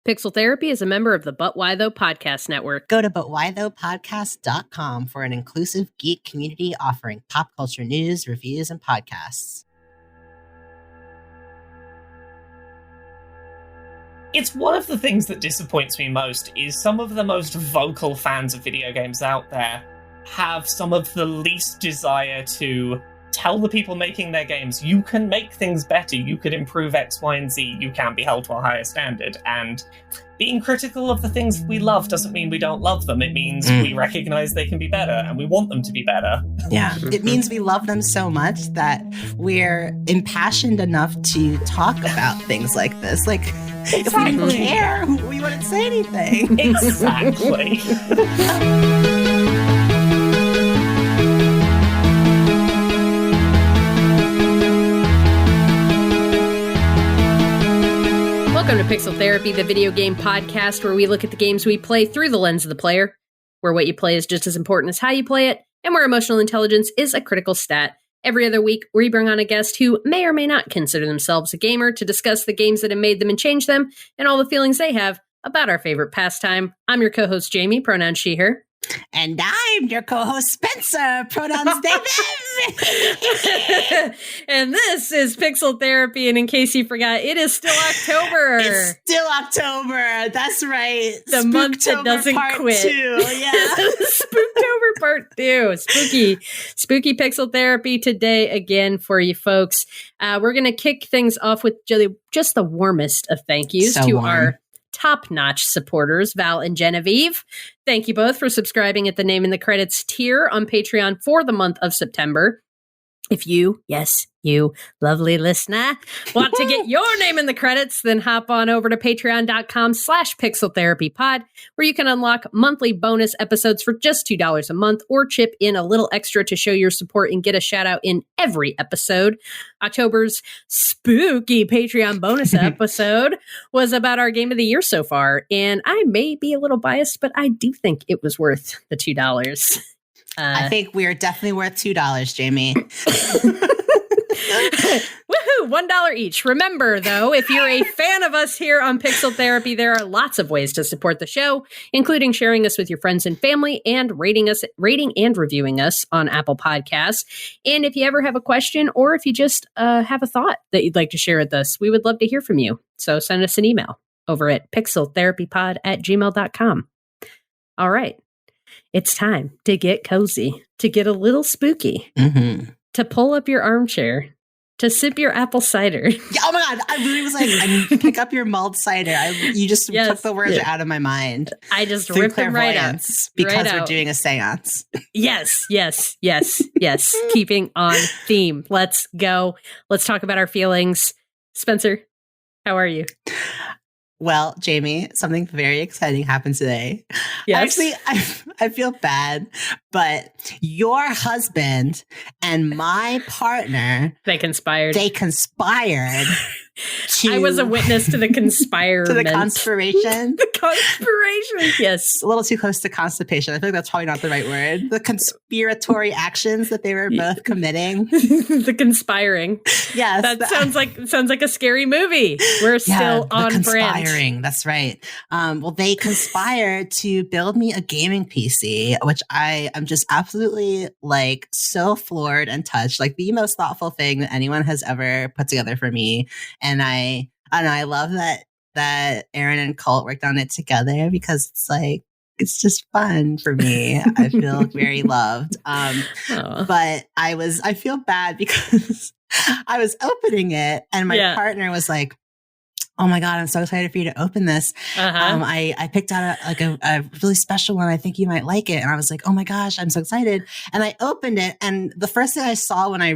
Pixel Therapy is a member of the But Why Though podcast network. Go to butwhythoughpodcast.com for an inclusive geek community offering pop culture news, reviews, and podcasts. It's one of the things that disappoints me most is some of the most vocal fans of video games out there have some of the least desire to tell the people making their games, you can make things better, you could improve X, Y, and Z, you can be held to a higher standard. And being critical of the things we love doesn't mean we don't love them. It means we recognize they can be better and we want them to be better. Yeah, it means we love them so much that we're impassioned enough to talk about things like this. Like, if we didn't care, we wouldn't say anything. Exactly. Welcome to Pixel Therapy, the video game podcast where we look at the games we play through the lens of the player, where what you play is just as important as how you play it, and where emotional intelligence is a critical stat. Every other week, we bring on a guest who may or may not consider themselves a gamer to discuss the games that have made them and changed them, and all the feelings they have about our favorite pastime. I'm your co-host, Jamie, pronouns she, her. And I'm your co-host, Spencer, pronouns they, them. And this is Pixel Therapy, and in case you forgot, it is still October. It's still October. That's right. The month that doesn't quit. 2. Yeah. Spooktober Part 2. Spooky Pixel Therapy today again for you folks. We're going to kick things off with just the warmest of thank yous to our top-notch supporters, Val and Genevieve. Thank you both for subscribing at the Name in the Credits tier on Patreon for the month of September. If you, yes, you, lovely listener, want to get your name in the credits, then hop on over to patreon.com/pixeltherapypod, where you can unlock monthly bonus episodes for just $2 a month, or chip in a little extra to show your support and get a shout out in every episode. October's spooky Patreon bonus episode was about our game of the year so far, and I may be a little biased, but I do think it was worth the $2. I think we are definitely worth $2, Jamie. Woohoo! $1 each. Remember, though, if you're a fan of us here on Pixel Therapy, there are lots of ways to support the show, including sharing us with your friends and family and rating and reviewing us on Apple Podcasts. And if you ever have a question or if you just have a thought that you'd like to share with us, we would love to hear from you. So send us an email over at pixeltherapypod@gmail.com. All right. It's time to get cozy, to get a little spooky, to pull up your armchair, to sip your apple cider. Yeah, oh my God. I really was like, I need to pick up your mulled cider. You just took the words out of my mind. I just ripped them right out. Because we're doing a seance. Yes. Keeping on theme. Let's go. Let's talk about our feelings. Spencer, how are you? Well, Jamie, something very exciting happened today. Yes. Actually, I feel bad, but your husband and my partner... They conspired. I was a witness to the conspirement. To the conspiration? The conspiration, yes. A little too close to constipation. I feel like that's probably not the right word. The conspiratory actions that they were both committing. The conspiring. Yes. That sounds like a scary movie. We're still on conspiring. brand. That's right. Well, they conspired to build me a gaming PC, which I am just absolutely like so floored and touched. Like the most thoughtful thing that anyone has ever put together for me. And I don't know, I love that Aaron and Colt worked on it together because it's like, it's just fun for me. I feel very loved. But I feel bad because I was opening it and my partner was like, oh my God, I'm so excited for you to open this. I picked out a really special one. I think you might like it. And I was like, oh my gosh, I'm so excited. And I opened it. And the first thing I saw when I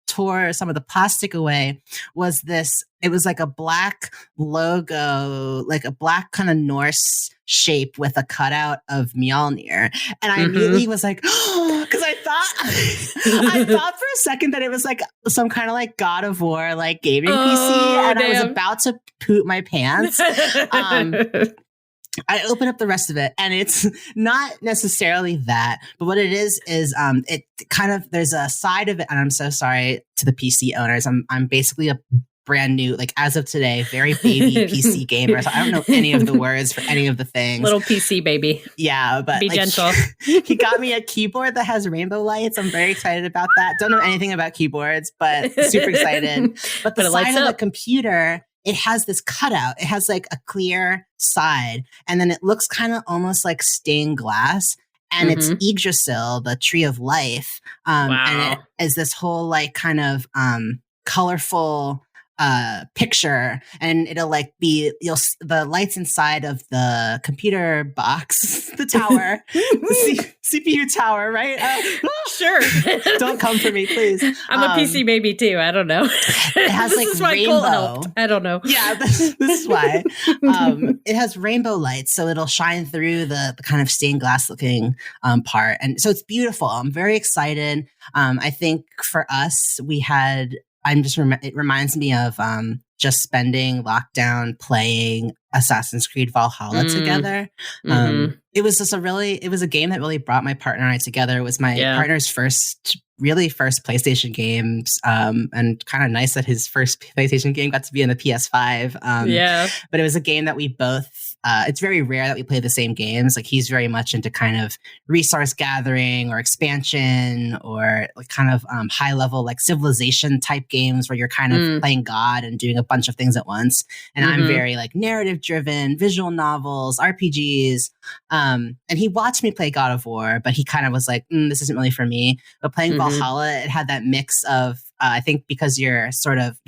tore some of the plastic away was this. It was like a black logo, like a black kind of Norse shape with a cutout of Mjolnir. And I immediately was like, oh, because I thought for a second that it was like some kind of like God of War, like gaming PC. And I was about to poop my pants. I open up the rest of it and it's not necessarily that, but what it is it kind of, there's a side of it. And I'm so sorry to the PC owners. I'm basically a brand new, like as of today, very baby PC gamer. So I don't know any of the words for any of the things. Little PC baby. Yeah, but be gentle. He got me a keyboard that has rainbow lights. I'm very excited about that. Don't know anything about keyboards, but super excited. But the side of the computer, it has this cutout. It has like a clear side, and then it looks kind of almost like stained glass. And it's Yggdrasil, the tree of life. And it is this whole like kind of colorful picture, and it'll like be the lights inside of the computer box, the tower, the CPU tower, right? Sure. Don't come for me, please. I'm a PC baby too. I don't know. It has like rainbow. I don't know. Yeah, this is why. It has rainbow lights, so it'll shine through the kind of stained glass looking part, and so it's beautiful. I'm very excited. I think for us, we had. It reminds me of just spending lockdown playing Assassin's Creed Valhalla together. It was just it was a game that really brought my partner and I together. It was my partner's first PlayStation games, and kind of nice that his first PlayStation game got to be in the PS5. But it was a game that we both, it's very rare that we play the same games. Like he's very much into kind of resource gathering or expansion or like kind of high level like civilization type games where you're kind of playing God and doing a bunch of things at once. And I'm very like narrative driven, visual novels, RPGs. And he watched me play God of War, but he kind of was like, this isn't really for me. But playing Valhalla, it had that mix of, I think because you're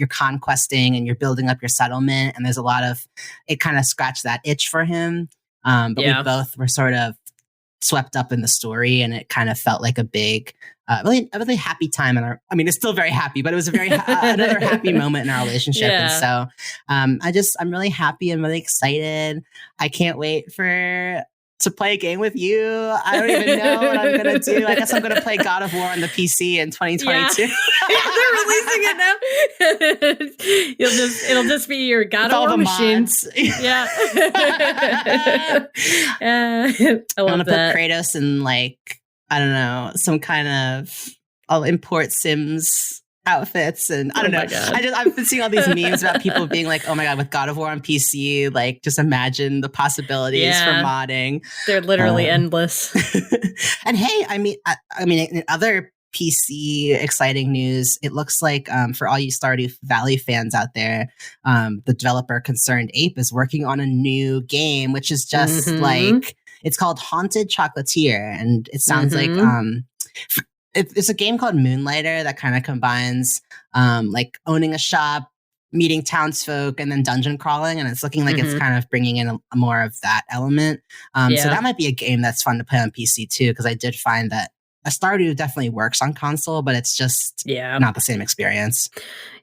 conquesting and you're building up your settlement, and there's a lot of, it kind of scratched that itch for him. But we both were sort of swept up in the story, and it kind of felt like a big, a really happy time in our, I mean, it's still very happy, but it was a very, another happy moment in our relationship. And so I'm really happy and really excited. I can't wait to play a game with you. I don't even know what I'm going to do. I guess I'm going to play God of War on the PC in 2022. They're releasing it now. It'll just be your God of War machine. Yeah. I want to put Kratos in like, I don't know, some kind of, I'll import Sims outfits, and I don't know. I've been seeing all these memes about people being like, "Oh my god, with God of War on PC, like just imagine the possibilities for modding." They're literally endless. And hey, I mean, in other PC exciting news, it looks like for all you Stardew Valley fans out there, the developer Concerned Ape is working on a new game, which is just like, it's called Haunted Chocolatier, and it sounds like it's a game called Moonlighter that kind of combines like owning a shop, meeting townsfolk, and then dungeon crawling. And it's looking like it's kind of bringing in a more of that element. So that might be a game that's fun to play on PC too, because I did find that a Stardew definitely works on console, but it's just not the same experience.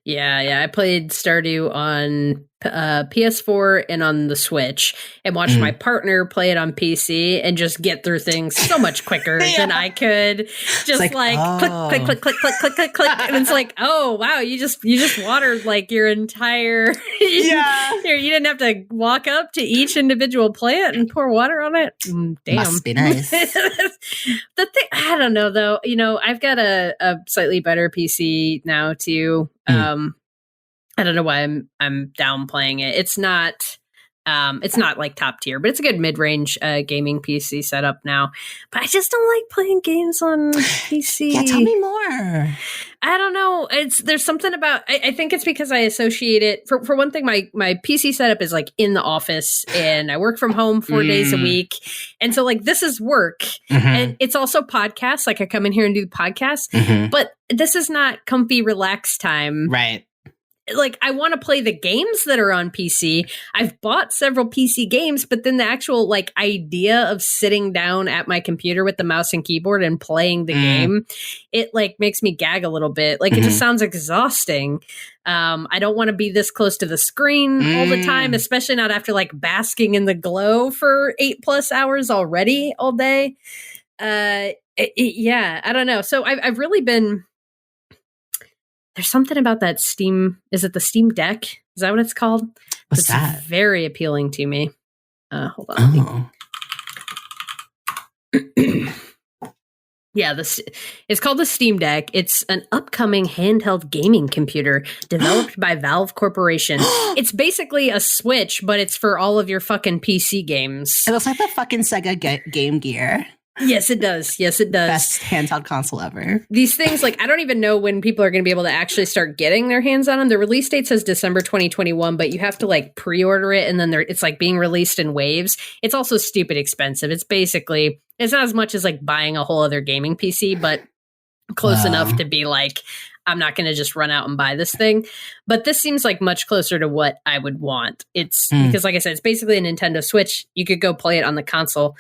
Yeah. I played Stardew on PS4 and on the Switch, and watched my partner play it on PC and just get through things so much quicker than I could. Just like click, click. And it's like, oh wow, you just watered like your entire you didn't have to walk up to each individual plant and pour water on it. Damn. Must be nice. The thing, I don't know though, I've got a slightly better PC now too. I don't know why I'm downplaying it. It's not like top tier, but it's a good mid-range gaming PC setup now. But I just don't like playing games on PC. Yeah, tell me more. I don't know. There's something about, I think it's because I associate it, for one thing, my PC setup is like in the office, and I work from home 4 days a week. And so like this is work, and it's also podcasts. Like I come in here and do the podcast, but this is not comfy, relaxed time. Right. Like I want to play the games that are on PC. I've bought several PC games, but then the actual like idea of sitting down at my computer with the mouse and keyboard and playing the game, it like makes me gag a little bit. Like it just sounds exhausting. I don't want to be this close to the screen all the time, especially not after like basking in the glow for 8+ hours already all day. I don't know. So I've really been, there's something about that Steam. Is it the Steam Deck? Is that what it's called? What's that? Very appealing to me. Hold on. Yeah, it's called the Steam Deck. It's an upcoming handheld gaming computer developed by Valve Corporation. It's basically a Switch, but it's for all of your fucking PC games. It looks like the fucking Sega Game Gear. Yes, it does. Yes, it does. Best handheld console ever. These things, like, I don't even know when people are going to be able to actually start getting their hands on them. The release date says December 2021, but you have to, like, pre-order it, and then it's, like, being released in waves. It's also stupid expensive. It's not as much as, like, buying a whole other gaming PC, but close enough to be, like, I'm not going to just run out and buy this thing. But this seems like much closer to what I would want. It's because, like I said, it's basically a Nintendo Switch. You could go play it on the console.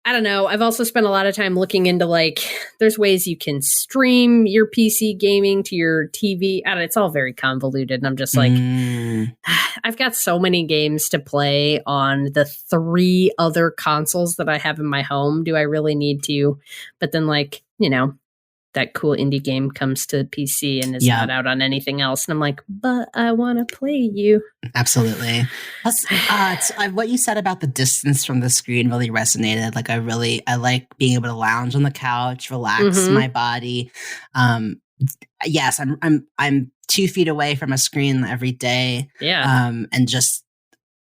I don't know. I've also spent a lot of time looking into, like, there's ways you can stream your PC gaming to your TV. It's all very convoluted. And I'm just like, I've got so many games to play on the 3 other consoles that I have in my home. Do I really need to? But then, like, you know, that cool indie game comes to PC and is not out on anything else. And I'm like, but I want to play you. Absolutely. What you said about the distance from the screen really resonated. Like, I like being able to lounge on the couch, relax my body. Yes, I'm 2 feet away from a screen every day. Yeah. And just,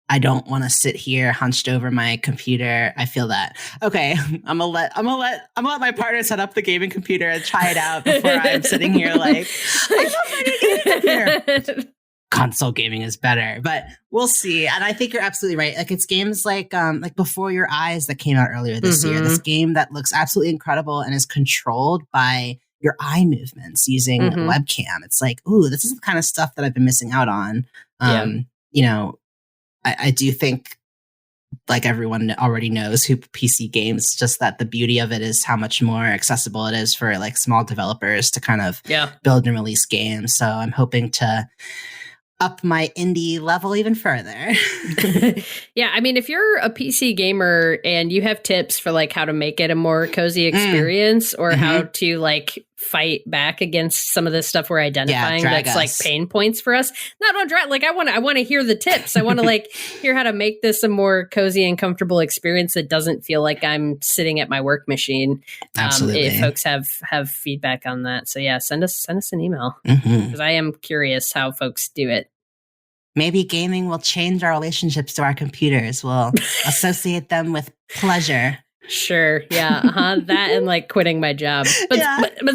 I don't want to sit here hunched over my computer. I feel that. Okay, I'm gonna let my partner set up the gaming computer and try it out before I'm sitting here like, I love my gaming computer. Console gaming is better, but we'll see. And I think you're absolutely right. Like, it's games like Before Your Eyes that came out earlier this year. This game that looks absolutely incredible and is controlled by your eye movements using a webcam. It's like, ooh, this is the kind of stuff that I've been missing out on. You know, I do think, like everyone already knows who PC games, just that the beauty of it is how much more accessible it is for, like, small developers to kind of build and release games. So I'm hoping to up my indie level even further. Yeah, I mean, if you're a PC gamer and you have tips for, like, how to make it a more cozy experience or how to, like, fight back against some of this stuff we're identifying that's like pain points for us. I want to hear the tips. I want to, like, hear how to make this a more cozy and comfortable experience that doesn't feel like I'm sitting at my work machine. Absolutely. If folks have feedback on that. So yeah, send us an email because I am curious how folks do it. Maybe gaming will change our relationships to our computers. We'll associate them with pleasure. Sure. Yeah. That and, like, quitting my job. But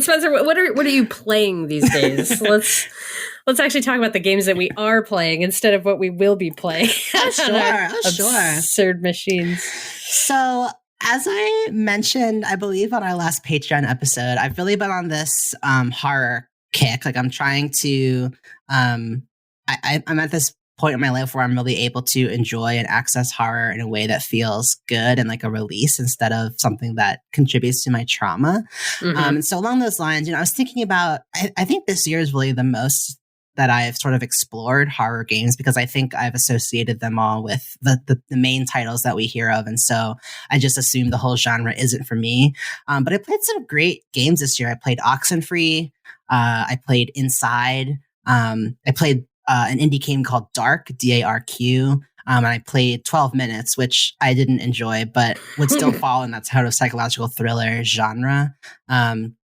Spencer, what are you playing these days? Let's actually talk about the games that we are playing instead of what we will be playing. Sure. Absurd machines. So, as I mentioned, I believe on our last Patreon episode, I've really been on this horror kick. Like, I'm trying to I'm at this point in my life where I'm really able to enjoy and access horror in a way that feels good and like a release instead of something that contributes to my trauma. And so along those lines, you know, I was thinking about, I think this year is really the most that I've sort of explored horror games because I think I've associated them all with the main titles that we hear of. And so I just assumed the whole genre isn't for me. But I played some great games this year. I played Oxenfree. I played Inside. I played an indie game called Dark, DARQ. And I played 12 Minutes, which I didn't enjoy, but would still fall in that sort of psychological thriller genre. And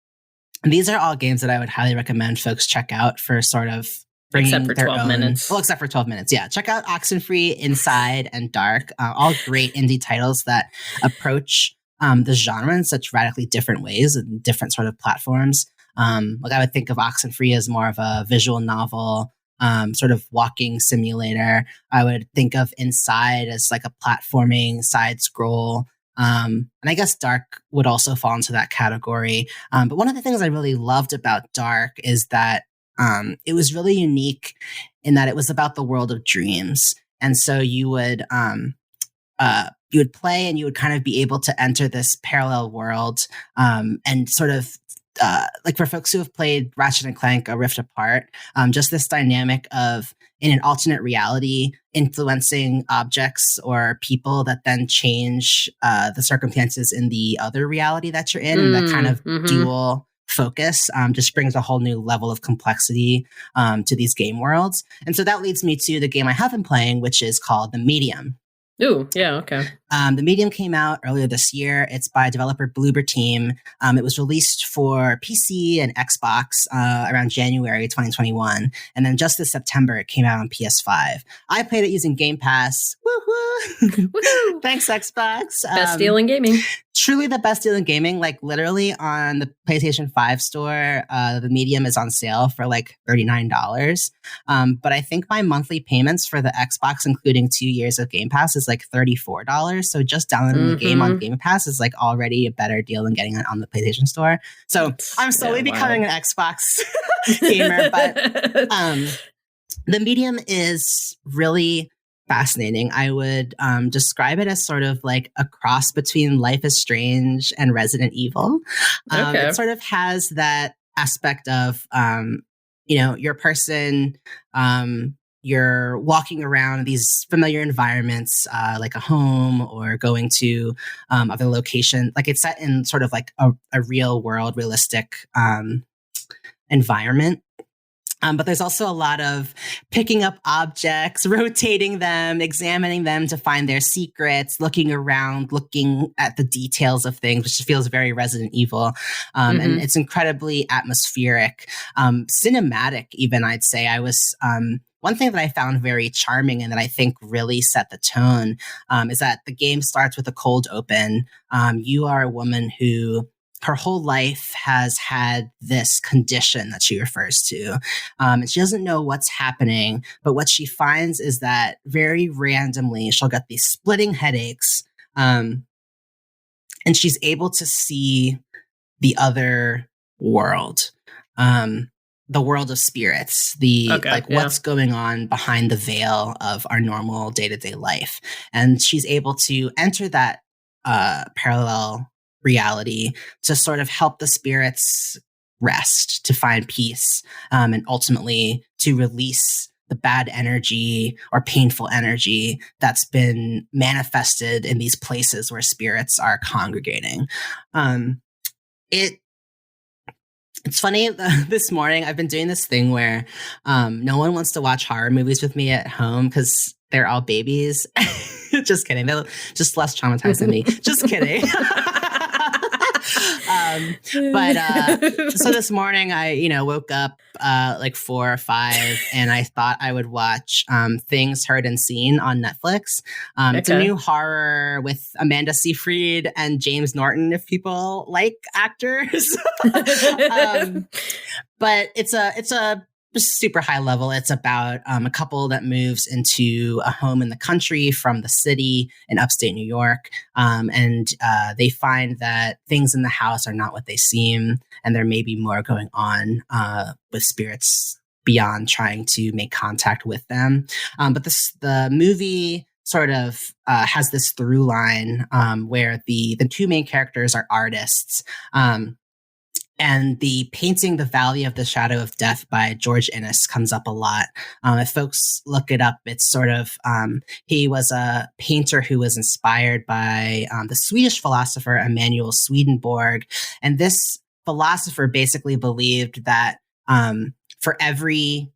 these are all games that I would highly recommend folks check out for sort of bringing except for their 12 own, minutes. Well, except for 12 Minutes. Yeah. Check out Oxenfree, Inside, and Dark. All great indie titles that approach the genre in such radically different ways and different sort of platforms. Like I would think of Oxenfree as more of a visual novel, sort of walking simulator. I would think of Inside as like a platforming side scroll. And I guess Dark would also fall into that category. But one of the things I really loved about Dark is that it was really unique in that it was about the world of dreams. And so you would play and you would kind of be able to enter this parallel world and sort of like for folks who have played Ratchet and Clank: A Rift Apart, just this dynamic of in an alternate reality influencing objects or people that then change the circumstances in the other reality that you're in. And that kind of dual focus just brings a whole new level of complexity to these game worlds. And so that leads me to the game I have been playing, which is called The Medium. Ooh, yeah, okay. The Medium came out earlier this year. It's by developer Bloober Team. It was released for PC and Xbox around January 2021. And then just this September, it came out on PS5. I played it using Game Pass. Woohoo! Woohoo! Thanks, Xbox. Best deal in gaming. Truly the best deal in gaming. Like literally on the PlayStation 5 store, the Medium is on sale for like $39. But I think my monthly payments for the Xbox, including 2 years of Game Pass, is like $34. So just downloading the game on Game Pass is like already a better deal than getting it on the PlayStation Store. So I'm slowly becoming an Xbox gamer, but the Medium is really fascinating. I would describe it as sort of like a cross between Life is Strange and Resident Evil. It sort of has that aspect of, your person, you're walking around these familiar environments, like a home or going to other location. Like it's set in sort of like a real world, realistic environment. But there's also a lot of picking up objects, rotating them, examining them to find their secrets, looking around, looking at the details of things, which feels very Resident Evil. And it's incredibly atmospheric, cinematic, even, I'd say. One thing that I found very charming and that I think really set the tone is that the game starts with a cold open. You are a woman who her whole life has had this condition that she refers to. And she doesn't know what's happening, but what she finds is that very randomly she'll get these splitting headaches. And she's able to see the other world, the world of spirits, what's going on behind the veil of our normal day-to-day life. And she's able to enter that parallel reality to sort of help the spirits rest, to find peace, and ultimately to release the bad energy or painful energy that's been manifested in these places where spirits are congregating. It's funny, this morning I've been doing this thing where no one wants to watch horror movies with me at home because they're all babies. Just kidding. They're just less traumatized than me. Just kidding. So this morning I, woke up like 4 or 5 and I thought I would watch Things Heard and Seen on Netflix. It's a new horror with Amanda Seyfried and James Norton, if people like actors. But it's a super high level. It's about a couple that moves into a home in the country from the city in upstate New York. And they find that things in the house are not what they seem. And there may be more going on with spirits beyond trying to make contact with them. But the movie sort of has this through line where the 2 main characters are artists. And the painting The Valley of the Shadow of Death by George Innes comes up a lot. If folks look it up, it's sort of, he was a painter who was inspired by the Swedish philosopher Emanuel Swedenborg. And this philosopher basically believed that for every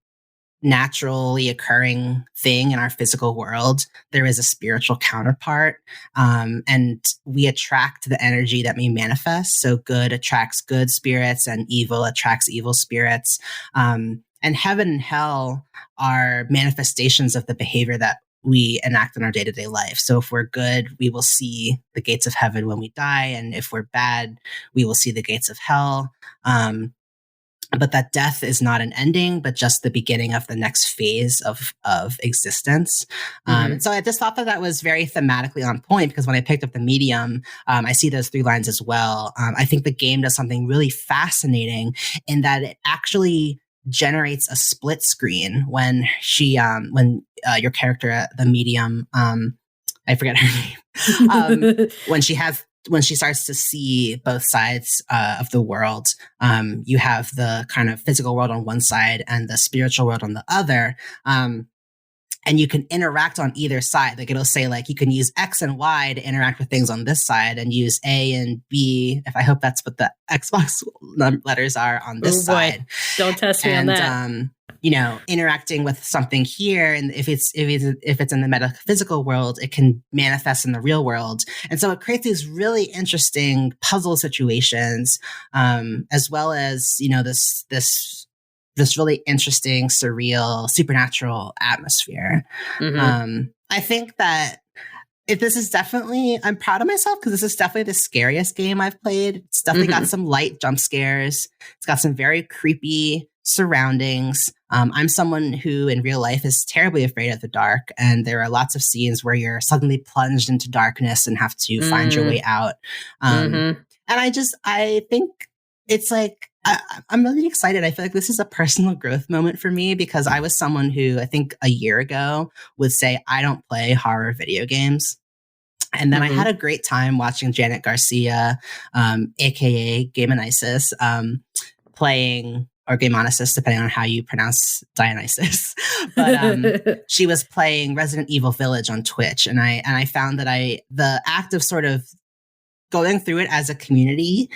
naturally occurring thing in our physical world, there is a spiritual counterpart. And we attract the energy that we manifest. So good attracts good spirits and evil attracts evil spirits. And heaven and hell are manifestations of the behavior that we enact in our day-to-day life. So if we're good, we will see the gates of heaven when we die. And if we're bad, we will see the gates of hell. But that death is not an ending, but just the beginning of the next phase of existence. And so I just thought that was very thematically on point because when I picked up the Medium, I see those 3 lines as well. I think the game does something really fascinating in that it actually generates a split screen when your character, the Medium, I forget her name, when she starts to see both sides of the world, you have the kind of physical world on one side and the spiritual world on the other. and you can interact on either side. Like it'll say like you can use X and Y to interact with things on this side and use A and B. If I hope that's what the Xbox letters are on this side. Don't test me on that. You know, interacting with something here, and if it's in the metaphysical world, it can manifest in the real world. And so it creates these really interesting puzzle situations, as well as, you know, this really interesting, surreal, supernatural atmosphere. I think that this is definitely, I'm proud of myself because this is definitely the scariest game I've played. It's definitely got some light jump scares. It's got some very creepy surroundings. I'm someone who in real life is terribly afraid of the dark. And there are lots of scenes where you're suddenly plunged into darkness and have to find your way out. And I think it's like, I'm really excited. I feel like this is a personal growth moment for me because I was someone who I think a year ago would say, I don't play horror video games. And then I had a great time watching Janet Garcia, aka Gamonisis, playing, or Gamonisis, depending on how you pronounce Dionysus. But she was playing Resident Evil Village on Twitch. And I found that the act of sort of going through it as a community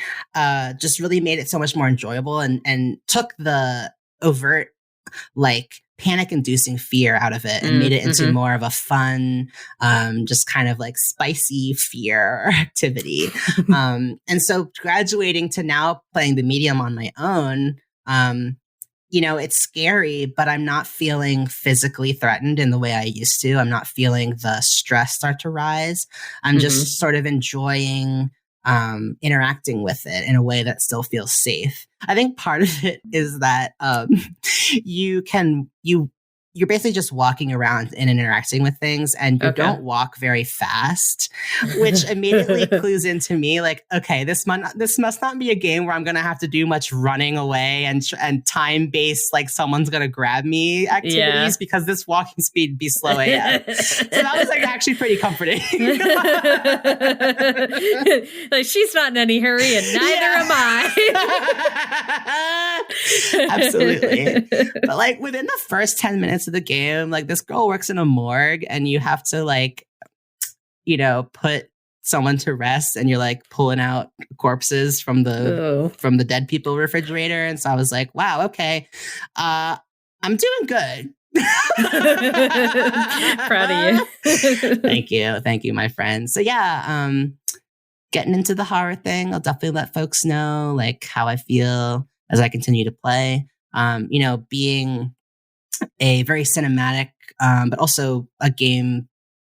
just really made it so much more enjoyable and took the overt, like, panic-inducing fear out of it and made it into more of a fun, just kind of like spicy fear activity. And so graduating to now playing the medium on my own, you know, it's scary, but I'm not feeling physically threatened in the way I used to. I'm not feeling the stress start to rise. I'm just sort of enjoying interacting with it in a way that still feels safe. I think part of it is that you're basically just walking around and interacting with things, and you don't walk very fast, which immediately clues into me like, okay, this must not be a game where I'm going to have to do much running away and time-based, like someone's going to grab me activities because this walking speed would be slow AF. So that was like actually pretty comforting. Like, she's not in any hurry and neither am I. Absolutely. But like within the first 10 minutes of the game, like this girl works in a morgue and you have to like, you know, put someone to rest and you're like pulling out corpses from the dead people refrigerator. And so I was like, wow, okay, I'm doing good. Proud of you. Thank you, my friend. So yeah, getting into the horror thing, I'll definitely let folks know like how I feel as I continue to play. You know, being a very cinematic, but also a game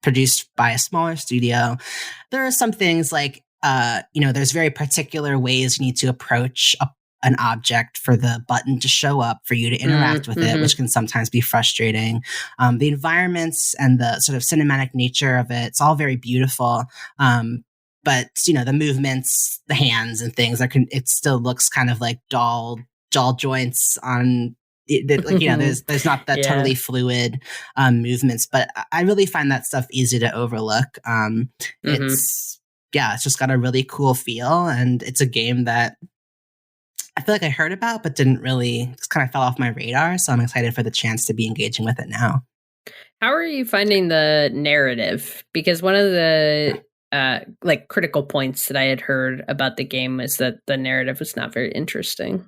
produced by a smaller studio, there are some things like, you know, there's very particular ways you need to approach an object for the button to show up, for you to interact with it, which can sometimes be frustrating. The environments and the sort of cinematic nature of it, it's all very beautiful. But, you know, the movements, the hands and things, it still looks kind of like jaw joints on it, like, you know, there's not that totally fluid movements, but I really find that stuff easy to overlook. It's just got a really cool feel, and it's a game that I feel like I heard about, but didn't really, just kind of fell off my radar. So I'm excited for the chance to be engaging with it now. How are you finding the narrative? Because one of the like critical points that I had heard about the game is that the narrative was not very interesting.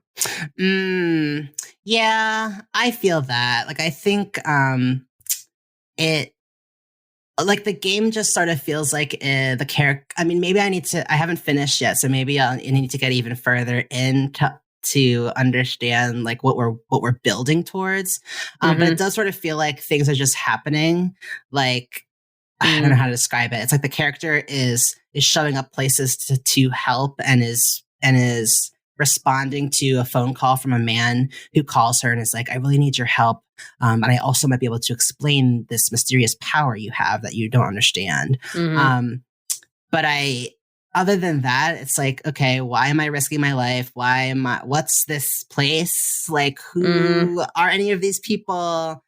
Yeah, I feel that. Like, I think it, like, the game just sort of feels like the character. I mean, maybe I haven't finished yet, so maybe I need to get even further to understand like what we're building towards. But it does sort of feel like things are just happening. Like, I don't know how to describe it. It's like the character is showing up places to help and is responding to a phone call from a man who calls her and is like, I really need your help. And I also might be able to explain this mysterious power you have that you don't understand. But other than that, it's like, okay, why am I risking my life? What's this place? Like, who are any of these people?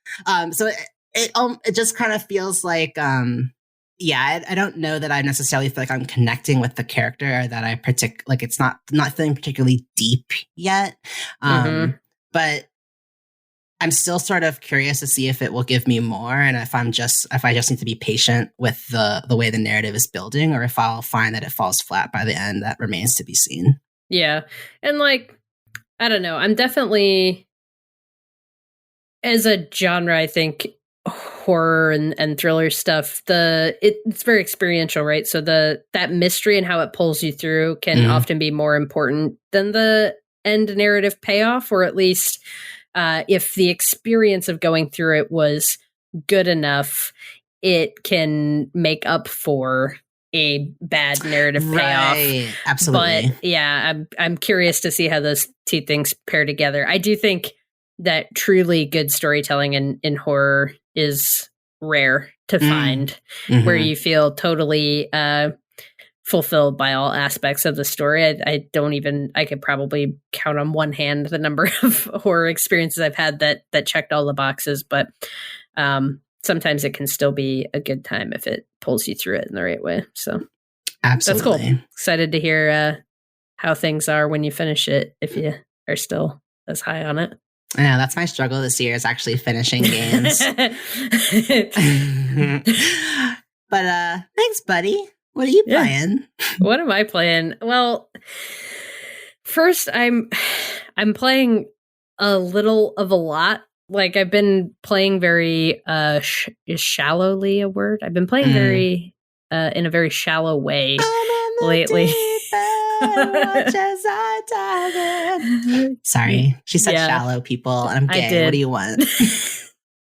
So it just kind of feels like, I don't know that I necessarily feel like I'm connecting with the character that I like. It's not feeling particularly deep yet. But I'm still sort of curious to see if it will give me more, and if I just need to be patient with the way the narrative is building, or if I'll find that it falls flat by the end. That remains to be seen. Yeah. And like, I don't know. I'm definitely, as a genre, I think horror and thriller stuff, it's very experiential, right? So that mystery and how it pulls you through can often be more important than the end narrative payoff, or at least if the experience of going through it was good enough, it can make up for a bad narrative payoff. Right, absolutely. But yeah, I'm curious to see how those two things pair together. I do think that truly good storytelling in horror is rare to find, where you feel totally fulfilled by all aspects of the story. I could probably count on one hand the number of horror experiences I've had that checked all the boxes, but sometimes it can still be a good time if it pulls you through it in the right way. So absolutely. That's cool. Excited to hear how things are when you finish it, if you are still as high on it. I know, that's my struggle this year, is actually finishing games. But thanks, buddy. What are you playing? What am I playing? Well, first I'm playing a little of a lot. Like, I've been playing very is shallowly a word? I've been playing very in a very shallow way lately. Sorry, she said shallow, people, and I'm gay. What do you want?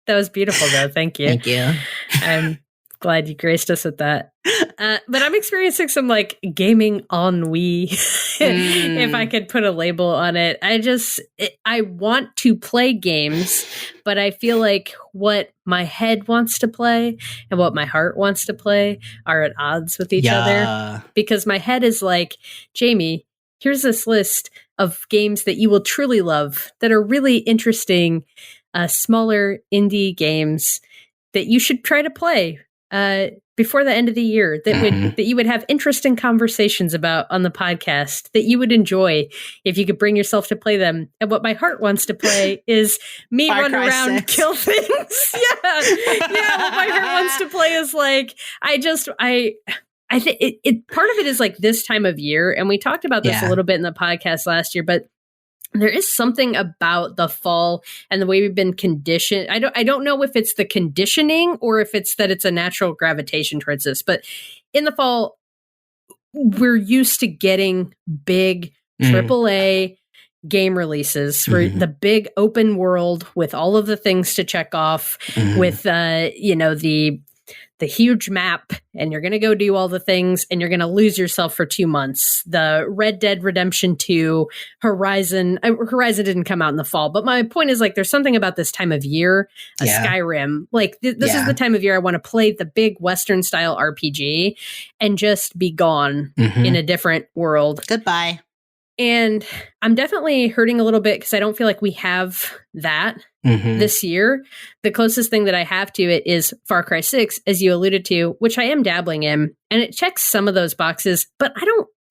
That was beautiful, though. Thank you. Thank you. I'm glad you graced us with that. But I'm experiencing some like gaming ennui, if I could put a label on it. I want to play games, but I feel like what my head wants to play and what my heart wants to play are at odds with each other. Because my head is like, Jamie, here's this list of games that you will truly love that are really interesting, smaller indie games that you should try to play before the end of the year, that you would have interesting conversations about on the podcast, that you would enjoy if you could bring yourself to play them. And what my heart wants to play is me run around, 6. Kill things. What my heart wants to play is like, I think it part of it is like this time of year, and we talked about this a little bit in the podcast last year, but there is something about the fall and the way we've been conditioned. I don't know if it's the conditioning or if it's that it's a natural gravitation towards this, but in the fall, we're used to getting big AAA game releases for the big open world with all of the things to check off, with the huge map, and you're going to go do all the things, and you're going to lose yourself for 2 months. The Red Dead Redemption 2, Horizon didn't come out in the fall, but my point is, like, there's something about this time of year, Skyrim, like this is the time of year I want to play the big Western style RPG and just be gone in a different world. Goodbye. And I'm definitely hurting a little bit because I don't feel like we have that this year. The closest thing that I have to it is Far Cry 6, as you alluded to, which I am dabbling in, and it checks some of those boxes, but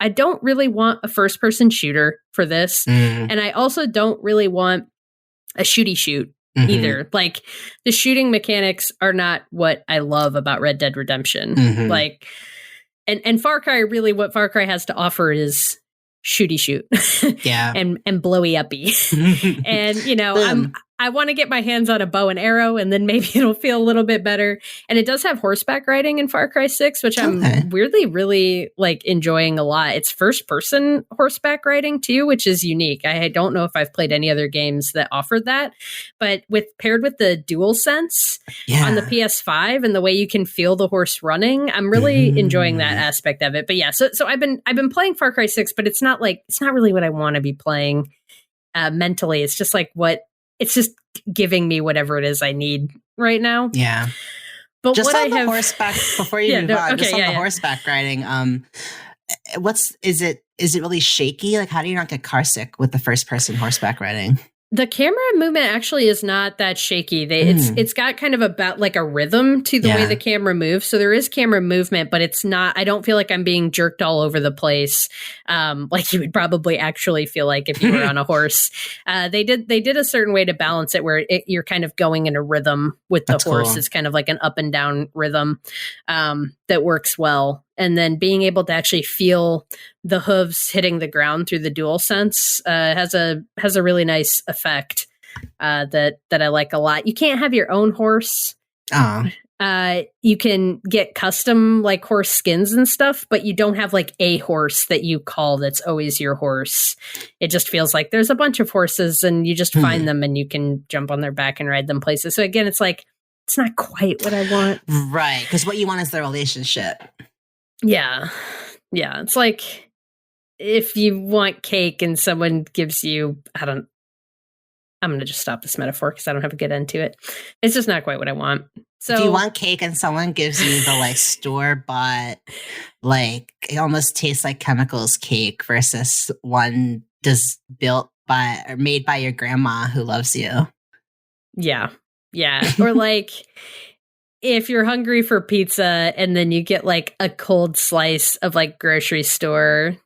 I don't really want a first person shooter for this. And I also don't really want a shooty shoot either. Like, the shooting mechanics are not what I love about Red Dead Redemption. Like, and Far Cry, really what Far Cry has to offer is shooty shoot and blowy uppy. And I want to get my hands on a bow and arrow, and then maybe it'll feel a little bit better. And it does have horseback riding in Far Cry 6, which I'm weirdly really like enjoying a lot. It's first person horseback riding too, which is unique. I don't know if I've played any other games that offered that, but paired with the DualSense on the PS5 and the way you can feel the horse running, I'm really enjoying that aspect of it. But yeah, so I've been playing Far Cry 6, but it's not really what I want to be playing mentally. It's just like it's just giving me whatever it is I need right now. Yeah. But just what on the horseback, before you move on, just on the horseback riding, is it really shaky? Like, how do you not get car sick with the first person horseback riding? The camera movement actually is not that shaky. It's got kind of about like a rhythm to the way the camera moves. So there is camera movement, but it's not. I don't feel like I'm being jerked all over the place, like you would probably actually feel like if you were on a horse. They did a certain way to balance it where you're kind of going in a rhythm with the horse. Cool. It's kind of like an up and down rhythm that works well. And then being able to actually feel the hooves hitting the ground through the DualSense has a really nice effect that I like a lot. You can't have your own horse. You can get custom like horse skins and stuff, but you don't have like a horse that you call that's always your horse. It just feels like there's a bunch of horses and you just find them and you can jump on their back and ride them places. So again, it's like, it's not quite what I want. Right. Because what you want is the relationship. Yeah. Yeah. It's like if you want cake and someone gives you, I'm going to just stop this metaphor because I don't have a good end to it. It's just not quite what I want. So do you want cake and someone gives you the like store-bought, like it almost tastes like chemicals cake versus one just built by or made by your grandma who loves you? Yeah. Yeah. Or like if you're hungry for pizza and then you get like a cold slice of like grocery store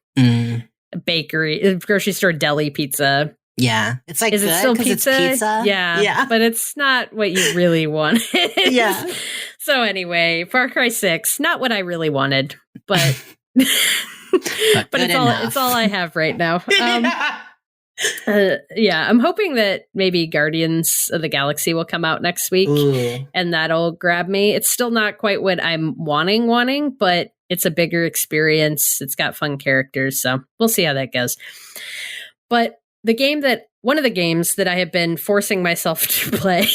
bakery, grocery store deli pizza. Yeah. It's like, is it still pizza? It's pizza? Yeah. But it's not what you really want. Yeah. So anyway, Far Cry 6, not what I really wanted, but but it's all I have right now. I'm hoping that maybe Guardians of the Galaxy will come out next week. And that'll grab me. It's still not quite what I'm wanting, but it's a bigger experience. It's got fun characters, so we'll see how that goes. But one of the games that I have been forcing myself to play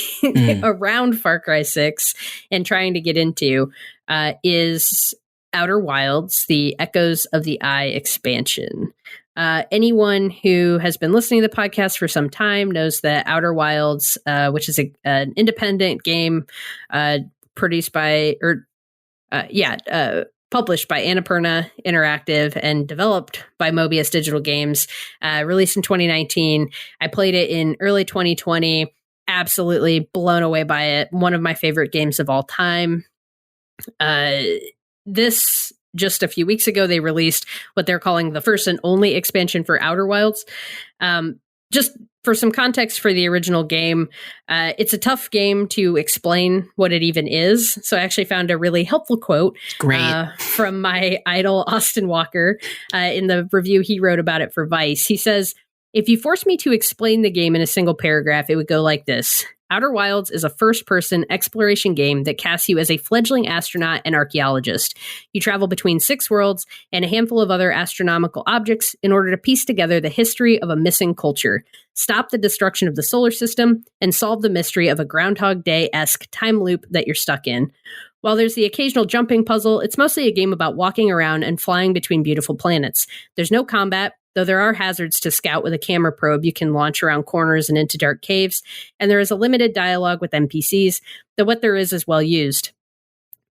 around Far Cry 6 and trying to get into is Outer Wilds, the Echoes of the Eye expansion. Anyone who has been listening to the podcast for some time knows that Outer Wilds, which is an independent game published by Annapurna Interactive and developed by Mobius Digital Games, released in 2019. I played it in early 2020. Absolutely blown away by it. One of my favorite games of all time. Just a few weeks ago, they released what they're calling the first and only expansion for Outer Wilds. Just for some context for the original game, it's a tough game to explain what it even is. So I actually found a really helpful quote from my idol, Austin Walker, in the review he wrote about it for Vice. He says, "If you forced me to explain the game in a single paragraph, it would go like this. Outer Wilds is a first-person exploration game that casts you as a fledgling astronaut and archaeologist. You travel between 6 worlds and a handful of other astronomical objects in order to piece together the history of a missing culture, stop the destruction of the solar system, and solve the mystery of a Groundhog Day-esque time loop that you're stuck in. While there's the occasional jumping puzzle, it's mostly a game about walking around and flying between beautiful planets. There's no combat, though there are hazards to scout with a camera probe you can launch around corners and into dark caves, and there is a limited dialogue with NPCs, though what there is well used.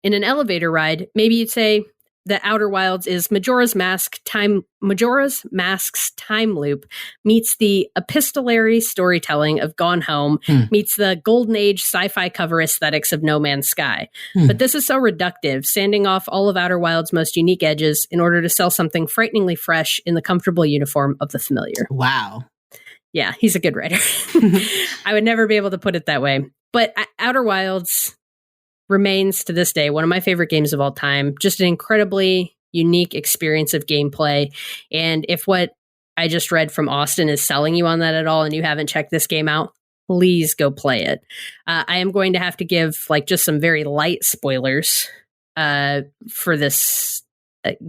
In an elevator ride, maybe you'd say that Outer Wilds is Majora's Mask's time loop meets the epistolary storytelling of Gone Home meets the golden age sci-fi cover aesthetics of No Man's Sky. But this is so reductive, sanding off all of Outer Wilds' most unique edges in order to sell something frighteningly fresh in the comfortable uniform of the familiar." Wow. Yeah, he's a good writer. I would never be able to put it that way. But Outer Wilds remains to this day one of my favorite games of all time. Just an incredibly unique experience of gameplay. And if what I just read from Austin is selling you on that at all and you haven't checked this game out, please go play it. I am going to have to give like just some very light spoilers for this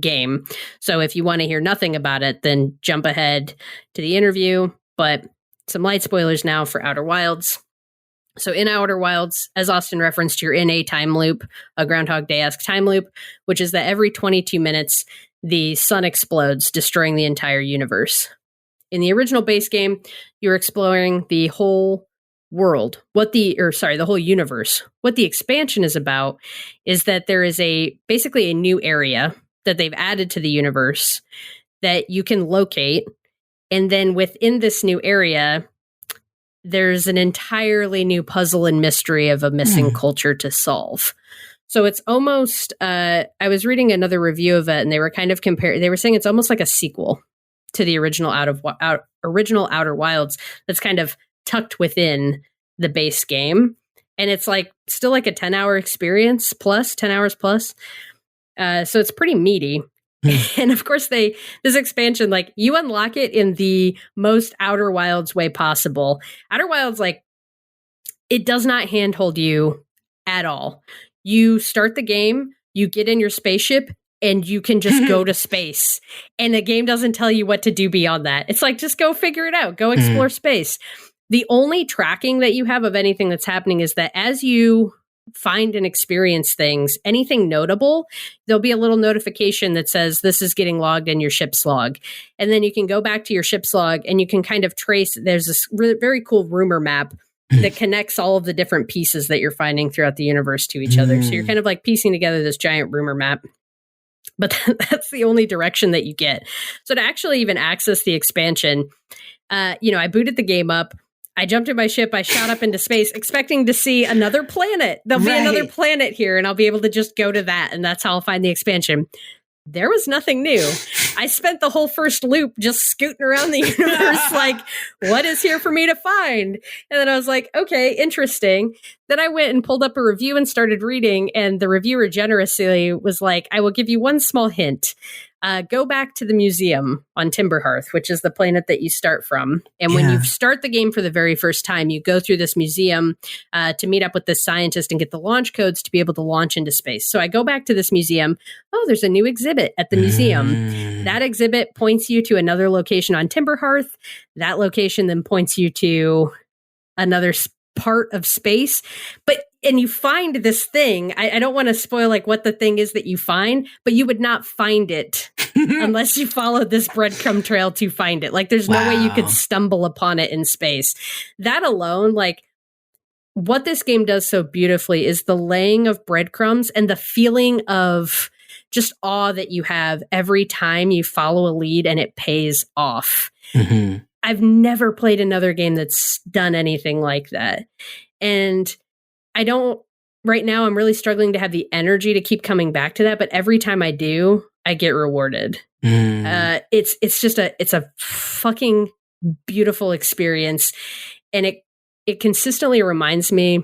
game. So if you want to hear nothing about it, then jump ahead to the interview. But some light spoilers now for Outer Wilds. So in Outer Wilds, as Austin referenced, you're in a time loop, a Groundhog Day-esque time loop, which is that every 22 minutes, the sun explodes, destroying the entire universe. In the original base game, you're exploring the whole world, the whole universe. What the expansion is about is that there is basically a new area that they've added to the universe that you can locate. And then within this new area, there's an entirely new puzzle and mystery of a missing culture to solve. So it's almost, I was reading another review of it, and they were kind of they were saying it's almost like a sequel to the original original Outer Wilds that's kind of tucked within the base game. And it's like still like a 10-hour experience plus 10 hours plus. So it's pretty meaty. And of course this expansion, like you unlock it in the most Outer Wilds way possible. Outer Wilds, like it does not handhold you at all. You start the game, you get in your spaceship, and you can just go to space. And the game doesn't tell you what to do beyond that. It's like, just go figure it out. Go explore space. The only tracking that you have of anything that's happening is that as you find and experience things, anything notable, there'll be a little notification that says this is getting logged in your ship's log. And then you can go back to your ship's log and you can kind of trace, there's this very cool rumor map that connects all of the different pieces that you're finding throughout the universe to each other. So you're kind of like piecing together this giant rumor map. But that's the only direction that you get. So to actually even access the expansion, I booted the game up. I jumped in my ship. I shot up into space, expecting to see another planet. There'll be another planet here, and I'll be able to just go to that, and that's how I'll find the expansion. There was nothing new. I spent the whole first loop just scooting around the universe like, what is here for me to find? And then I was like, okay, interesting. Then I went and pulled up a review and started reading, and the reviewer generously was like, I will give you one small hint. Go back to the museum on Timberhearth, which is the planet that you start from. And when you start the game for the very first time, you go through this museum to meet up with this scientist and get the launch codes to be able to launch into space. So I go back to this museum. Oh, there's a new exhibit at the museum. That exhibit points you to another location on Timberhearth. That location then points you to another part of space. And you find this thing. I don't want to spoil like what the thing is that you find, but you would not find it unless you followed this breadcrumb trail to find it. Like there's no way you could stumble upon it in space. That alone, like what this game does so beautifully is the laying of breadcrumbs and the feeling of just awe that you have every time you follow a lead and it pays off. I've never played another game that's done anything like that. And right now I'm really struggling to have the energy to keep coming back to that. But every time I do, I get rewarded. It's a fucking beautiful experience. And it consistently reminds me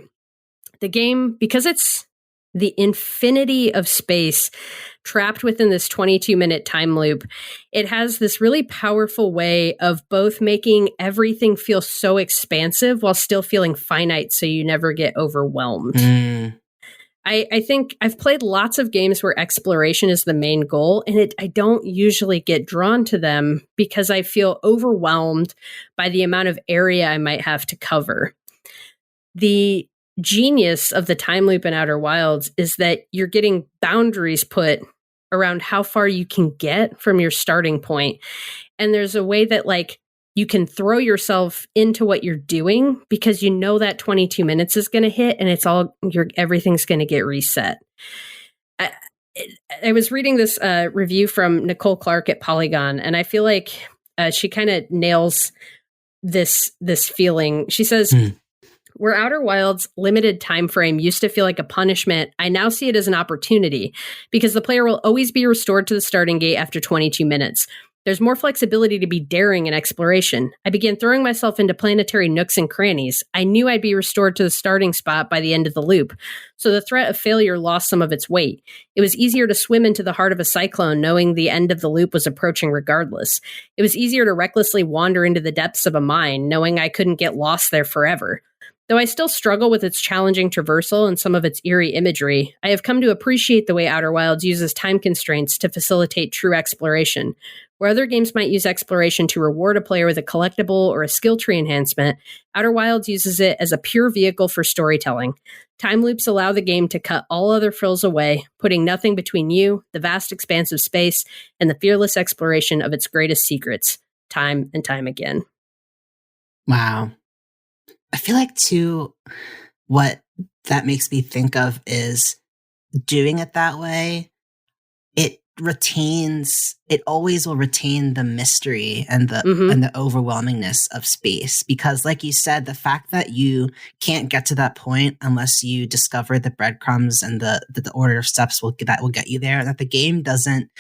the game, because it's the infinity of space trapped within this 22-minute time loop, it has this really powerful way of both making everything feel so expansive while still feeling finite so you never get overwhelmed. I think I've played lots of games where exploration is the main goal, and I don't usually get drawn to them because I feel overwhelmed by the amount of area I might have to cover. The genius of the time loop in Outer Wilds is that you're getting boundaries put around how far you can get from your starting point. And there's a way that like you can throw yourself into what you're doing because you know that 22 minutes is going to hit and everything's going to get reset. I was reading this review from Nicole Clark at Polygon, and I feel like she kind of nails this feeling. She says, where Outer Wilds' limited time frame used to feel like a punishment, I now see it as an opportunity because the player will always be restored to the starting gate after 22 minutes. There's more flexibility to be daring in exploration. I began throwing myself into planetary nooks and crannies. I knew I'd be restored to the starting spot by the end of the loop, so the threat of failure lost some of its weight. It was easier to swim into the heart of a cyclone knowing the end of the loop was approaching regardless. It was easier to recklessly wander into the depths of a mine knowing I couldn't get lost there forever. Though I still struggle with its challenging traversal and some of its eerie imagery, I have come to appreciate the way Outer Wilds uses time constraints to facilitate true exploration. Where other games might use exploration to reward a player with a collectible or a skill tree enhancement, Outer Wilds uses it as a pure vehicle for storytelling. Time loops allow the game to cut all other frills away, putting nothing between you, the vast expanse of space, and the fearless exploration of its greatest secrets, time and time again. Wow. I feel like, too, what that makes me think of is doing it that way. always will retain the mystery and the overwhelmingness of space, because like you said, the fact that you can't get to that point unless you discover the breadcrumbs and the order of steps that will get you there, and that the game doesn't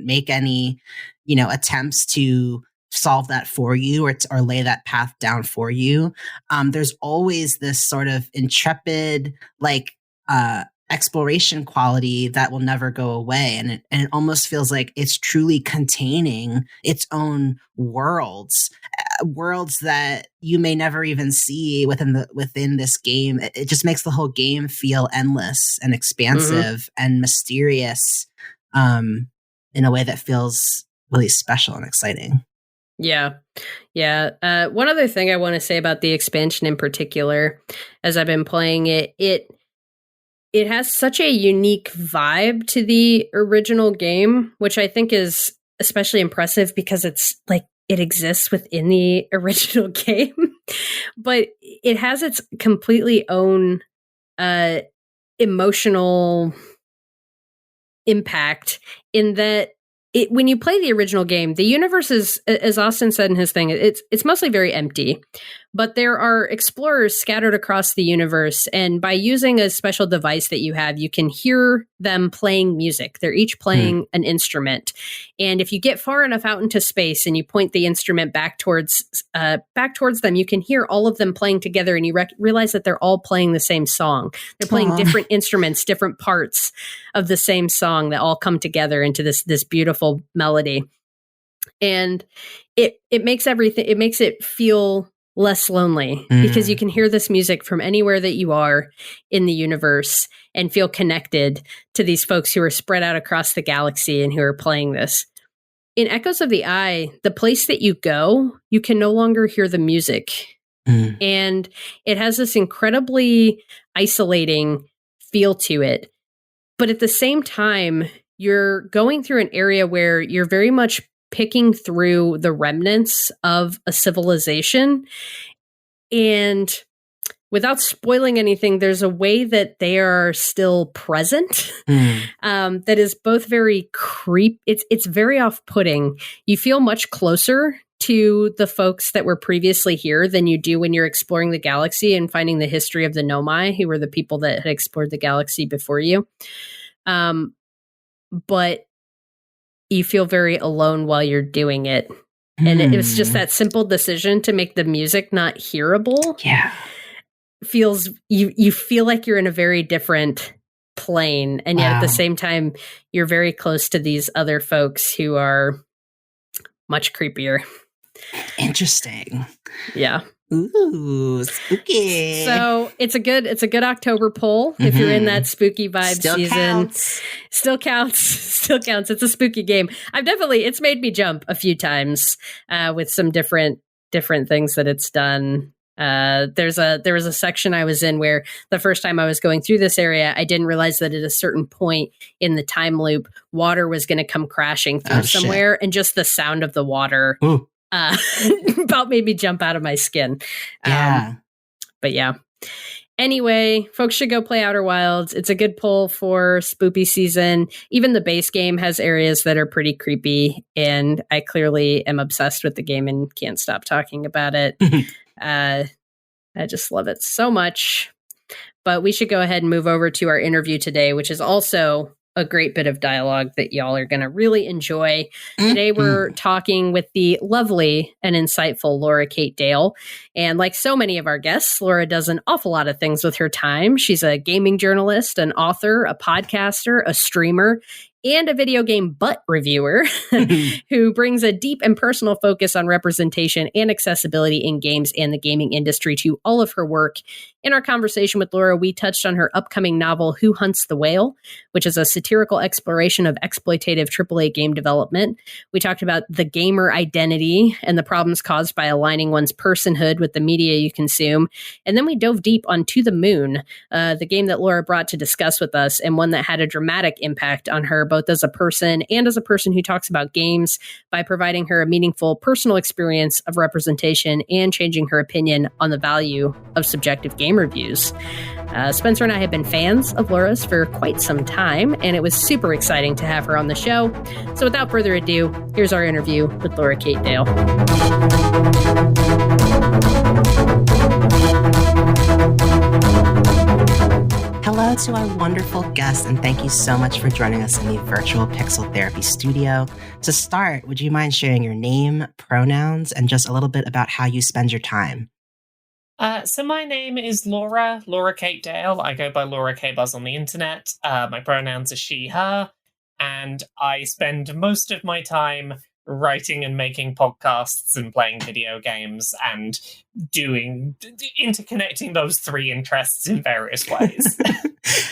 make any, attempts to solve that for you or lay that path down for you. There's always this sort of intrepid, exploration quality that will never go away. And it almost feels like it's truly containing its own worlds that you may never even see within this game. It just makes the whole game feel endless and expansive and mysterious, in a way that feels really special and exciting. Yeah. One other thing I want to say about the expansion in particular, as I've been playing it has such a unique vibe to the original game, which I think is especially impressive because it's like it exists within the original game, but it has its completely own emotional impact in that when you play the original game, the universe is, as Austin said in his thing, it's mostly very empty, but there are explorers scattered across the universe. And by using a special device that you have, you can hear them playing music. They're each playing an instrument. And if you get far enough out into space and you point the instrument back towards them, you can hear all of them playing together, and you realize that they're all playing the same song. They're playing different instruments, different parts of the same song that all come together into this beautiful melody. And it makes it feel less lonely because you can hear this music from anywhere that you are in the universe and feel connected to these folks who are spread out across the galaxy and who are playing this. In Echoes of the Eye, the place that you go, you can no longer hear the music. And it has this incredibly isolating feel to it. But at the same time, you're going through an area where you're very much picking through the remnants of a civilization. And without spoiling anything, there's a way that they are still present that is both very it's very off-putting. You feel much closer to the folks that were previously here than you do when you're exploring the galaxy and finding the history of the Nomai, who were the people that had explored the galaxy before you. But you feel very alone while you're doing it. And it was just that simple decision to make the music not hearable. Yeah. Feels, you feel like you're in a very different plane. And yet at the same time, you're very close to these other folks who are much creepier. Interesting. Yeah. Ooh, spooky. So it's a good October poll if you're in that spooky vibe season. Still counts. It's a spooky game. It's made me jump a few times with some different things that it's done. There was a section I was in where the first time I was going through this area, I didn't realize that at a certain point in the time loop, water was going to come crashing through somewhere, and just the sound of the water about made me jump out of my skin. But yeah. Anyway, folks should go play Outer Wilds. It's a good pull for spoopy season. Even the base game has areas that are pretty creepy, and I clearly am obsessed with the game and can't stop talking about it. I just love it so much. But we should go ahead and move over to our interview today, which is also a great bit of dialogue that y'all are going to really enjoy. Today, we're talking with the lovely and insightful Laura Kate Dale. And like so many of our guests, Laura does an awful lot of things with her time. She's a gaming journalist, an author, a podcaster, a streamer, and a video game butt reviewer who brings a deep and personal focus on representation and accessibility in games and the gaming industry to all of her work. In our conversation with Laura, we touched on her upcoming novel, Who Hunts the Whale, which is a satirical exploration of exploitative AAA game development. We talked about the gamer identity and the problems caused by aligning one's personhood with the media you consume. And then we dove deep on To the Moon, the game that Laura brought to discuss with us, and one that had a dramatic impact on her, both as a person and as a person who talks about games, by providing her a meaningful personal experience of representation and changing her opinion on the value of subjective gameplay. game reviews. Spencer and I have been fans of Laura's for quite some time, and it was super exciting to have her on the show. So without further ado, here's our interview with Laura Kate Dale. Hello to our wonderful guest, and thank you so much for joining us in the virtual Pixel Therapy studio. To start, would you mind sharing your name, pronouns, and just a little bit about how you spend your time? So my name is Laura Kate Dale. I go by Laura K. Buzz on the internet. My pronouns are she, her, and I spend most of my time writing and making podcasts and playing video games and interconnecting those three interests in various ways.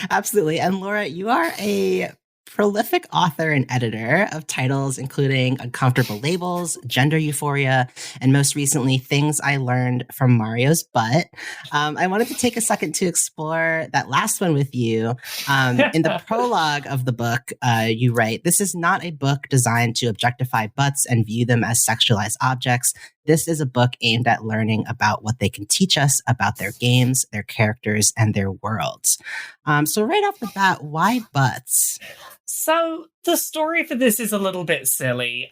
Absolutely. And Laura, you are a prolific author and editor of titles including Uncomfortable Labels, Gender Euphoria, and most recently, Things I Learned from Mario's Butt. I wanted to take a second to explore that last one with you. In the prologue of the book, you write, "This is not a book designed to objectify butts and view them as sexualized objects. This is a book aimed at learning about what they can teach us about their games, their characters, and their worlds." So right off the bat, why butts? So the story for this is a little bit silly.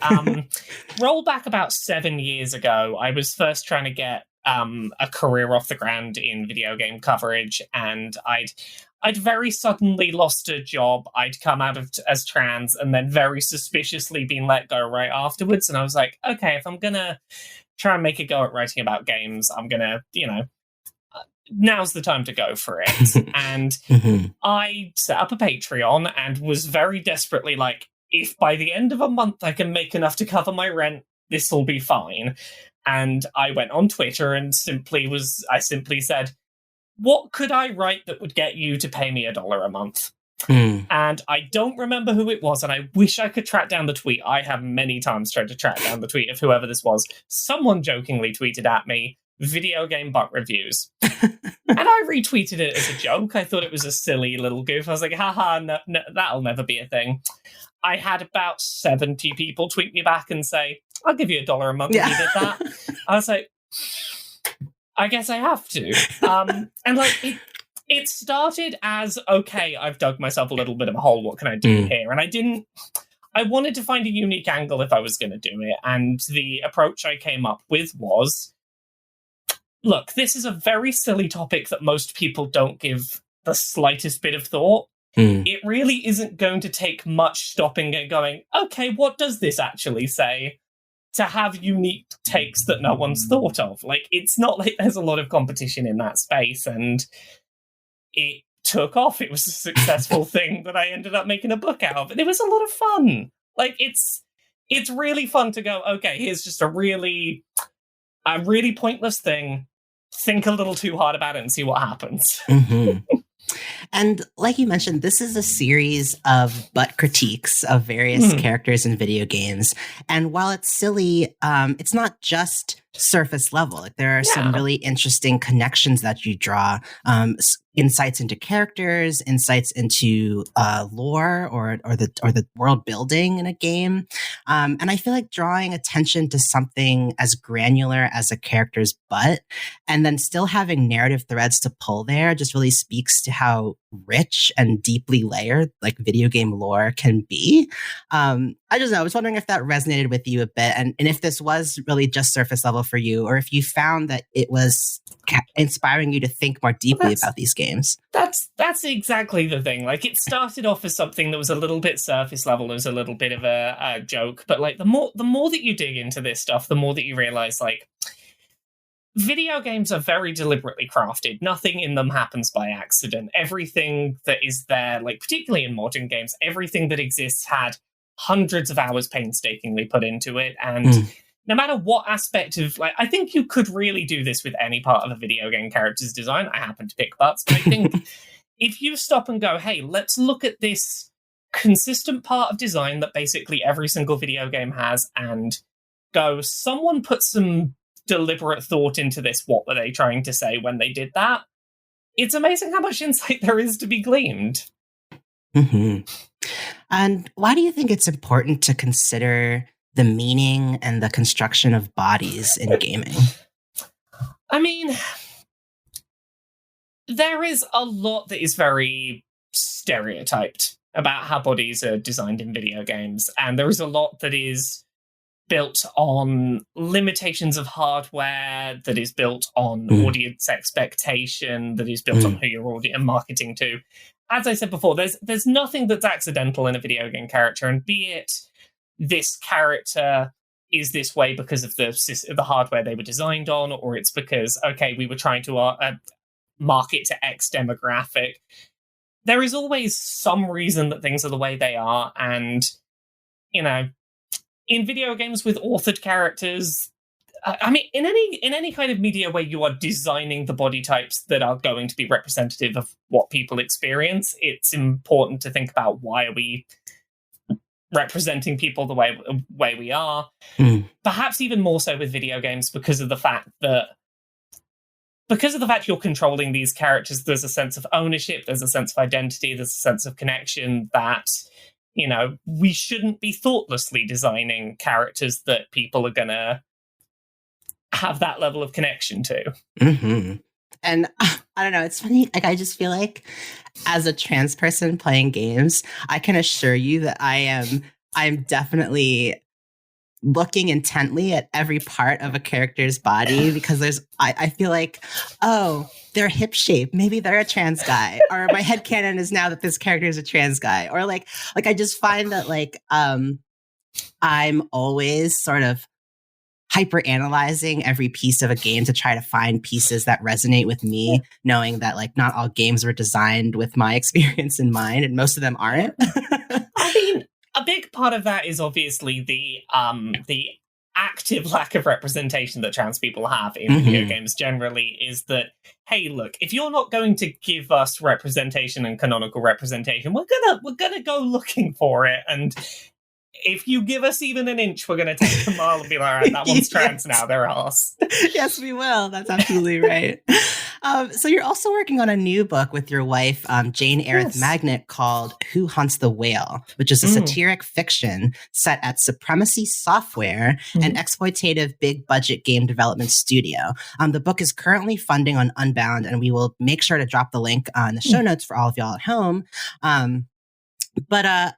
Roll back about 7 years ago, I was first trying to get a career off the ground in video game coverage, and I'd very suddenly lost a job. I'd come out of as trans and then very suspiciously been let go right afterwards. And I was like, okay, if I'm going to try and make a go at writing about games, I'm going to, now's the time to go for it. And I set up a Patreon and was very desperately like, if by the end of a month I can make enough to cover my rent, this will be fine. And I went on Twitter and simply said, what could I write that would get you to pay me $1 a month? And I don't remember who it was, and I wish I could track down the tweet. I have many times tried to track down the tweet of whoever this was. Someone jokingly tweeted at me, "Video game butt reviews." And I retweeted it as a joke. I thought it was a silly little goof. I was like, haha, no, that'll never be a thing. I had about 70 people tweet me back and say, I'll give you $1 a month if you did that. I was like, I guess I have to. And like, it started as, okay, I've dug myself a little bit of a hole. What can I do here? And I wanted to find a unique angle if I was going to do it. And the approach I came up with was, look, this is a very silly topic that most people don't give the slightest bit of thought. It really isn't going to take much stopping and going, okay, what does this actually say? To have unique takes that no one's thought of. Like, it's not like there's a lot of competition in that space, and it took off. It was a successful thing that I ended up making a book out of. And it was a lot of fun. Like, it's really fun to go, okay, here's just a really pointless thing. Think a little too hard about it and see what happens. And like you mentioned, this is a series of butt critiques of various characters in video games. And while it's silly, it's not just surface level. Like, there are some really interesting connections that you draw, insights into characters, insights into lore or the world building in a game. And I feel like drawing attention to something as granular as a character's butt and then still having narrative threads to pull there just really speaks to how rich and deeply layered like video game lore can be. I just know, I was wondering if that resonated with you a bit, and if this was really just surface level for you, or if you found that it was inspiring you to think more deeply about these games. That's exactly the thing. Like, it started off as something that was a little bit surface level, as a little bit of a joke, but like the more that you dig into this stuff, the more that you realize, like, video games are very deliberately crafted. Nothing in them happens by accident. Everything that is there, like particularly in modern games, everything that exists had hundreds of hours painstakingly put into it. And no matter what aspect of, like, I think you could really do this with any part of a video game character's design. I happen to pick butts, but I think if you stop and go, hey, let's look at this consistent part of design that basically every single video game has, and go, someone put some deliberate thought into this. What were they trying to say when they did that? It's amazing how much insight there is to be gleaned. And why do you think it's important to consider the meaning and the construction of bodies in gaming? I mean, there is a lot that is very stereotyped about how bodies are designed in video games, and there is a lot that is built on limitations of hardware, that is built on audience expectation, that is built on who you're marketing to. As I said before, there's nothing that's accidental in a video game character, and be it this character is this way because of the hardware they were designed on, or it's because, okay, we were trying to market to X demographic. There is always some reason that things are the way they are, and, you know, in video games with authored characters, I mean, in any kind of media where you are designing the body types that are going to be representative of what people experience, it's important to think about, why are we representing people the way we are? Perhaps even more so with video games, because of the fact you're controlling these characters, there's a sense of ownership, there's a sense of identity, there's a sense of connection that, you know, we shouldn't be thoughtlessly designing characters that people are going to have that level of connection to. And I don't know, it's funny. Like, I just feel like as a trans person playing games, I can assure you that I'm definitely looking intently at every part of a character's body, because I feel like, oh, their hip shape, maybe they're a trans guy, or my headcanon is now that this character is a trans guy, or like I just find that I'm always sort of hyper analyzing every piece of a game to try to find pieces that resonate with me, knowing that like not all games were designed with my experience in mind, and most of them aren't. I mean, a big part of that is obviously the active lack of representation that trans people have in video games generally, is that, hey, look, if you're not going to give us representation and canonical representation, we're gonna go looking for it, and if you give us even an inch, we're going to take a mile and be like, all right, that one's trans now, they're ours. Yes, we will. That's absolutely right. So you're also working on a new book with your wife, Jane Aerith Magnet, called Who Hunts the Whale, which is a satiric fiction set at Supremacy Software, an exploitative big budget game development studio. The book is currently funding on Unbound, and we will make sure to drop the link in the show notes for all of y'all at home. But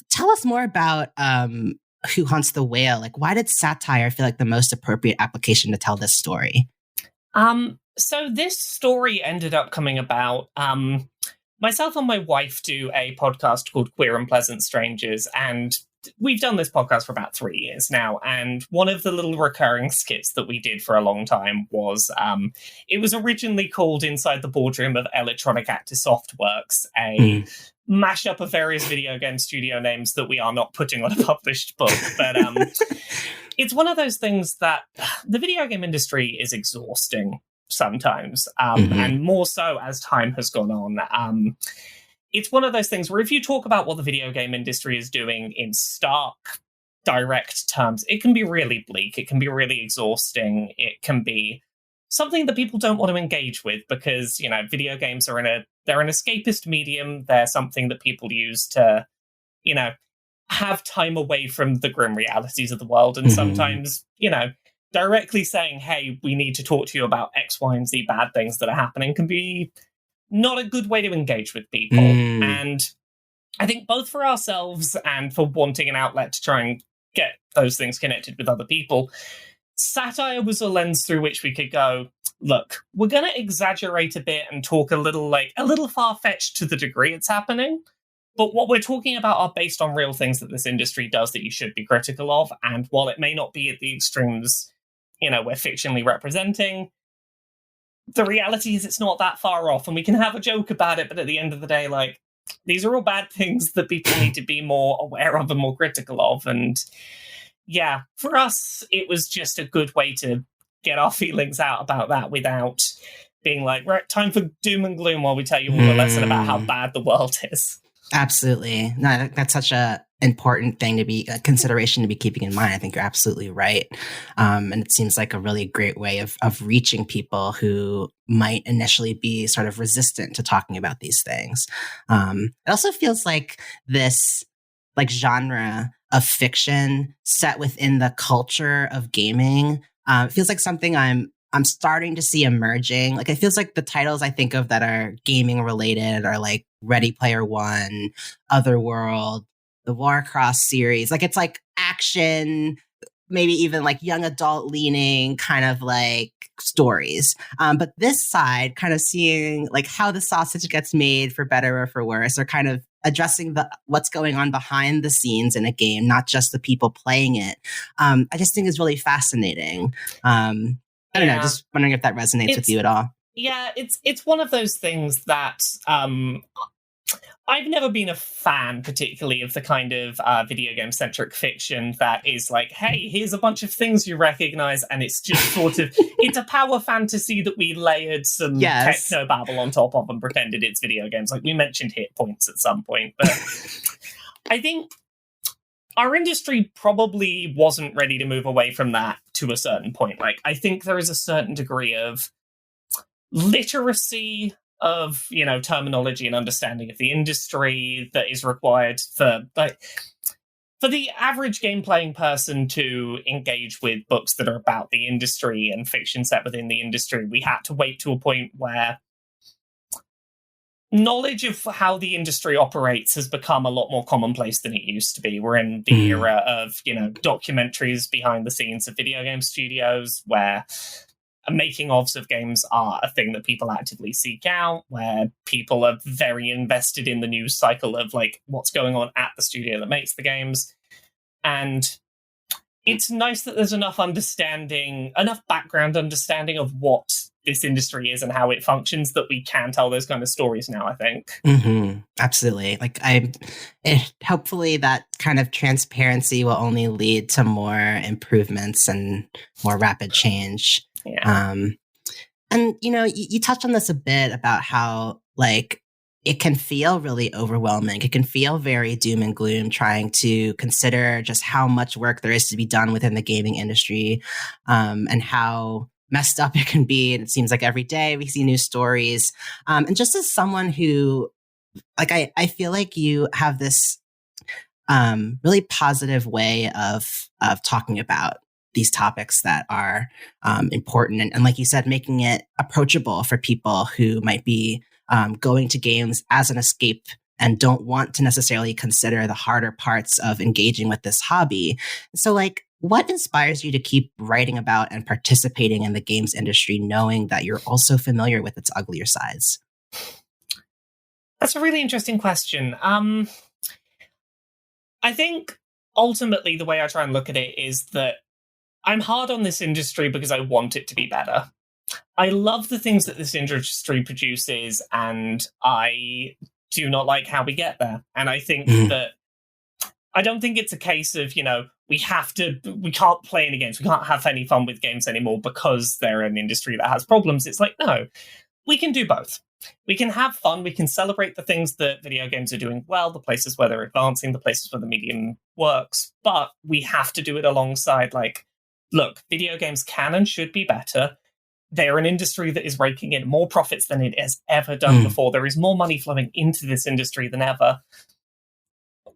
tell us more about Who Hunts the Whale. Like, why did satire feel like the most appropriate application to tell this story? So this story ended up coming about. Myself and my wife do a podcast called Queer and Pleasant Strangers, and we've done this podcast for about 3 years now. And one of the little recurring skits that we did for a long time was, it was originally called Inside the Boardroom of Electronic Actor Softworks, a mashup of various video game studio names that we are not putting on a published book. But it's one of those things that the video game industry is exhausting sometimes, and more so as time has gone on. It's one of those things where if you talk about what the video game industry is doing in stark, direct terms, it can be really bleak, it can be really exhausting, it can be something that people don't want to engage with, because, you know, video games are they're an escapist medium. They're something that people use to, you know, have time away from the grim realities of the world. And sometimes, you know, directly saying, hey, we need to talk to you about X, Y, and Z bad things that are happening can be not a good way to engage with people. And I think both for ourselves and for wanting an outlet to try and get those things connected with other people, satire was a lens through which we could go, look, we're going to exaggerate a bit and talk a little far-fetched to the degree it's happening, but what we're talking about are based on real things that this industry does that you should be critical of. And while it may not be at the extremes, you know, we're fictionally representing, the reality is it's not that far off, and we can have a joke about it, but at the end of the day, like, these are all bad things that people need to be more aware of and more critical of. And yeah, for us, it was just a good way to get our feelings out about that without being like, right, time for doom and gloom while we tell you all a lesson about how bad the world is. Absolutely. No, that's such a important thing to be a consideration to be keeping in mind. I think you're absolutely right. And it seems like a really great way of reaching people who might initially be sort of resistant to talking about these things. It also feels like this like genre of fiction set within the culture of gaming. It feels like something I'm I'm starting to see emerging. Like, it feels like the titles I think of that are gaming related are like Ready Player One, Otherworld, the Warcross series. Like, it's like action, maybe even like young adult leaning kind of like stories. But this side, kind of seeing like how the sausage gets made for better or for worse, or kind of addressing what's going on behind the scenes in a game, not just the people playing it. I just think is really fascinating. I don't know, just wondering if that resonates with you at all. Yeah, it's one of those things that I've never been a fan, particularly of the kind of video game-centric fiction that is like, hey, here's a bunch of things you recognize, and it's just sort of, it's a power fantasy that we layered some technobabble on top of and pretended it's video games. Like, we mentioned hit points at some point, but I think our industry probably wasn't ready to move away from that to a certain point. Like, I think there is a certain degree of literacy of, you know, terminology and understanding of the industry that is required for the average game playing person to engage with books that are about the industry and fiction set within the industry. We had to wait to a point where knowledge of how the industry operates has become a lot more commonplace than it used to be. We're in the era of, you know, documentaries behind the scenes of video game studios, where making ofs of games are a thing that people actively seek out, where people are very invested in the news cycle of like what's going on at the studio that makes the games. And it's nice that there's enough background understanding of what this industry is and how it functions that we can tell those kind of stories now, I think. Absolutely. Like, hopefully that kind of transparency will only lead to more improvements and more rapid change. Yeah. And, you know, you touched on this a bit about how, like, it can feel really overwhelming. It can feel very doom and gloom trying to consider just how much work there is to be done within the gaming industry, and how messed up it can be. And it seems like every day we see new stories. And just as someone who, like, I feel like you have this really positive way of talking about these topics that are important. And like you said, making it approachable for people who might be going to games as an escape and don't want to necessarily consider the harder parts of engaging with this hobby. So, like, what inspires you to keep writing about and participating in the games industry, knowing that you're also familiar with its uglier sides? That's a really interesting question. I think ultimately the way I try and look at it is that I'm hard on this industry because I want it to be better. I love the things that this industry produces, and I do not like how we get there. And I think that I don't think it's a case of, you know, we can't play any games, we can't have any fun with games anymore because they're an industry that has problems. It's like, no, we can do both. We can have fun, we can celebrate the things that video games are doing well, the places where they're advancing, the places where the medium works, but we have to do it alongside, like, look, video games can and should be better. They're an industry that is raking in more profits than it has ever done before. There is more money flowing into this industry than ever.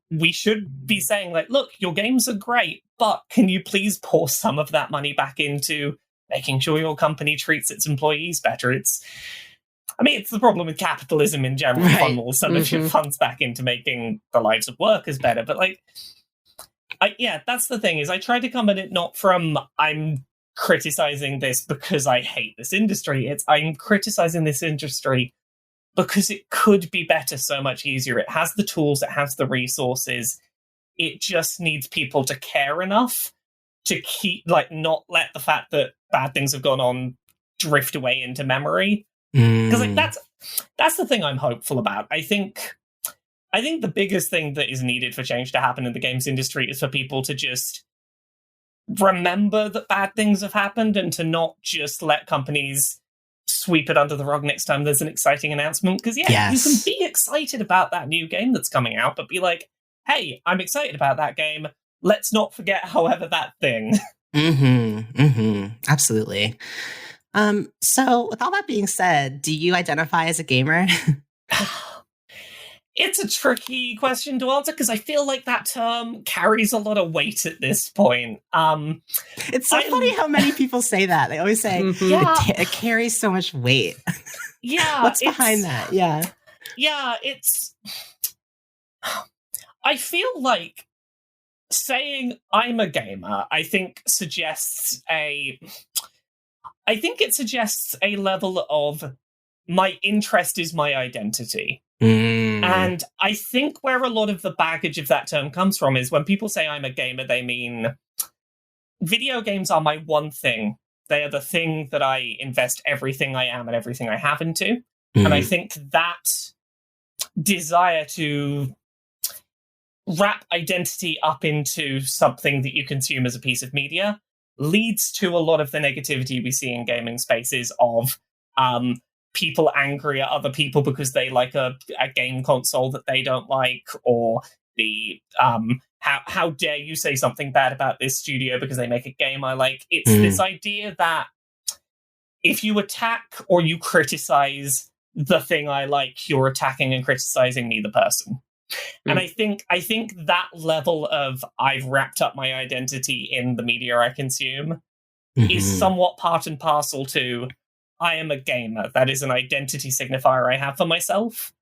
We should be saying, like, look, your games are great, but can you please pour some of that money back into making sure your company treats its employees better? It's the problem with capitalism in general. Right. Funnel some of your funds back into making the lives of workers better. But, like, that's the thing, is I try to come at it not from I'm criticizing this because I hate this industry. It's I'm criticizing this industry because it could be better so much easier. It has the tools, it has the resources. It just needs people to care enough to keep, like, not let the fact that bad things have gone on drift away into memory. Because, like, that's the thing I'm hopeful about. I think the biggest thing that is needed for change to happen in the games industry is for people to just remember that bad things have happened and to not just let companies sweep it under the rug next time there's an exciting announcement. Because, you can be excited about that new game that's coming out, but be like, hey, I'm excited about that game. Let's not forget, however, that thing. Absolutely. So with all that being said, do you identify as a gamer? It's a tricky question to answer because I feel like that term carries a lot of weight at this point. It's so funny how many people say that. They always say it carries so much weight. Yeah. What's behind that? Yeah. Yeah, I feel like saying I'm a gamer, I think it suggests a level of my interest is my identity. And I think where a lot of the baggage of that term comes from is when people say I'm a gamer, they mean video games are my one thing. They are the thing that I invest everything I am and everything I have into. And I think that desire to wrap identity up into something that you consume as a piece of media leads to a lot of the negativity we see in gaming spaces of people angry at other people because they like a game console that they don't like, or the how dare you say something bad about this studio because they make a game I like. It's this idea that if you attack or you criticize the thing I like, you're attacking and criticizing me, the person. And I think that level of I've wrapped up my identity in the media I consume is somewhat part and parcel to I am a gamer. That is an identity signifier I have for myself.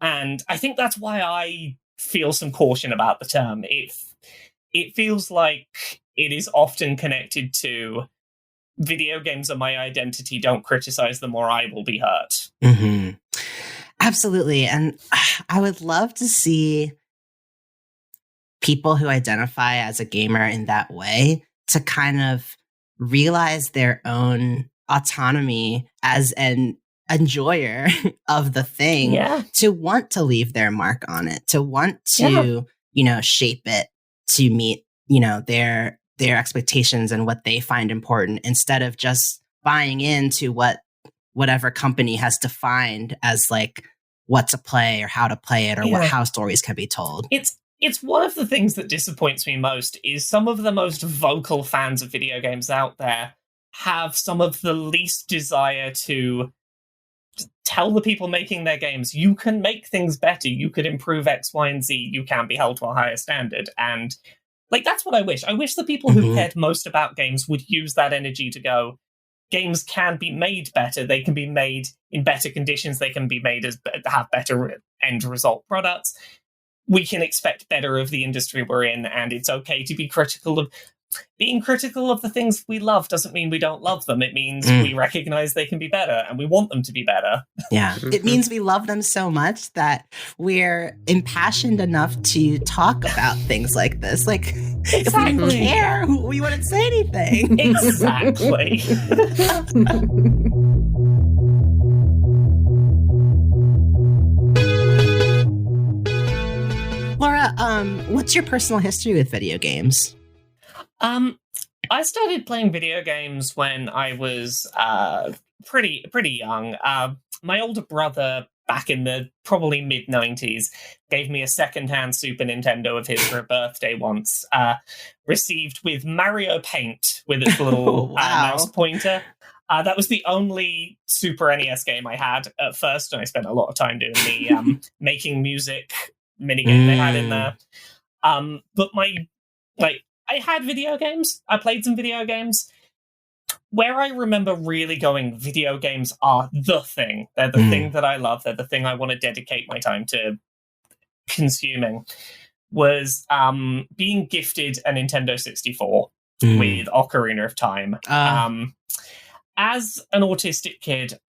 And I think that's why I feel some caution about the term. It feels like it is often connected to video games are my identity, don't criticize them or I will be hurt. Absolutely. And I would love to see people who identify as a gamer in that way to kind of realize their own autonomy as an enjoyer of the thing, to want to leave their mark on it, to want to, shape it to meet, their expectations and what they find important, instead of just buying into whatever company has defined as like what to play or how to play it, or how stories can be told. It's one of the things that disappoints me most is some of the most vocal fans of video games out there have some of the least desire to tell the people making their games, you can make things better, you could improve X, Y, and Z, you can be held to a higher standard. And that's what I wish. I wish the people who cared most about games would use that energy to go, games can be made better, they can be made in better conditions, they can be made have better end result products. We can expect better of the industry we're in, and it's okay to be critical of being critical of the things we love. Doesn't mean we don't love them. It means we recognize they can be better and we want them to be better. Yeah. It means we love them so much that we're impassioned enough to talk about things like this. Like, if we didn't care, we wouldn't say anything. Exactly. Laura, what's your personal history with video games? I started playing video games when I was pretty young. My older brother, back in the probably mid-90s, gave me a second-hand Super Nintendo of his for a birthday once, received with Mario Paint with its little mouse pointer. That was the only Super NES game I had at first, and I spent a lot of time doing the making music minigame they had in there. But I had video games. I played some video games. Where I remember really going, video games are the thing. They're the thing that I love. They're the thing I want to dedicate my time to consuming, was being gifted a Nintendo 64 with Ocarina of Time. As an autistic kid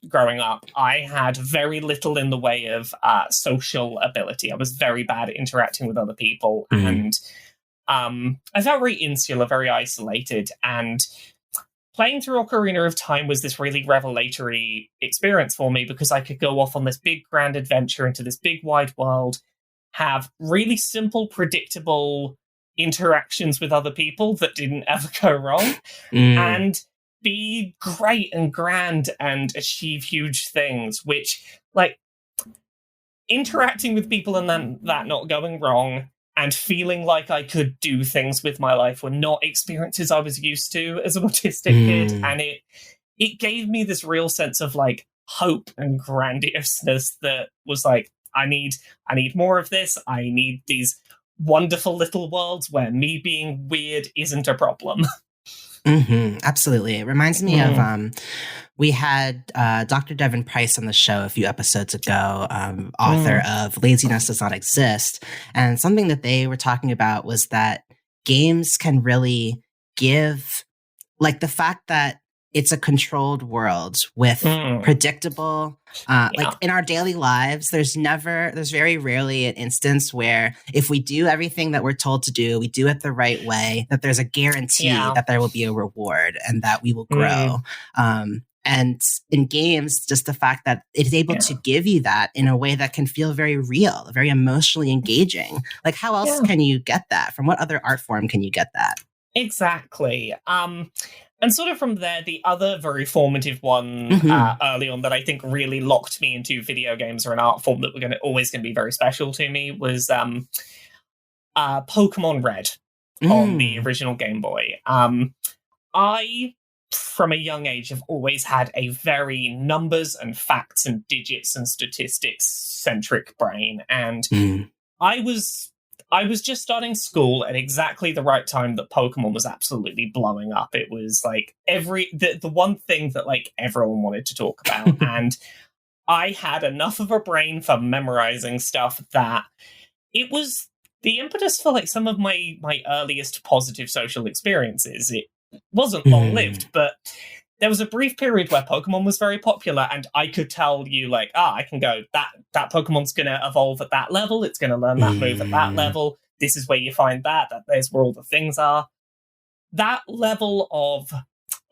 growing up, I had very little in the way of social ability. I was very bad at interacting with other people, and I felt very insular, very isolated, and playing through Ocarina of Time was this really revelatory experience for me because I could go off on this big grand adventure into this big wide world, have really simple, predictable interactions with other people that didn't ever go wrong, and be great and grand and achieve huge things, which, interacting with people and then that not going wrong and feeling like I could do things with my life were not experiences I was used to as an autistic kid. And it gave me this real sense of hope and grandiousness that was I need more of this. I need these wonderful little worlds where me being weird isn't a problem. Absolutely. It reminds me of we had Dr. Devin Price on the show a few episodes ago, author of Laziness Does Not Exist. And something that they were talking about was that games can really give, like, the fact that it's a controlled world with predictable, like in our daily lives, there's very rarely an instance where if we do everything that we're told to do, we do it the right way, that there's a guarantee that there will be a reward and that we will grow. And in games, just the fact that it's able to give you that in a way that can feel very real, very emotionally engaging. Like, how else can you get that? From what other art form can you get that? Exactly. And sort of from there, the other very formative one early on that I think really locked me into video games or an art form that were always going to be very special to me was Pokemon Red on the original Game Boy. I, from a young age, have always had a very numbers and facts and digits and statistics centric brain, and I was just starting school at exactly the right time that Pokemon was absolutely blowing up. It was like the one thing that like everyone wanted to talk about. And I had enough of a brain for memorizing stuff that it was the impetus for like some of my earliest positive social experiences. It wasn't long-lived, but there was a brief period where Pokemon was very popular, and I could tell you, like, I can go, that Pokemon's going to evolve at that level, it's going to learn that move at that level, this is where you find that there's where all the things are. That level of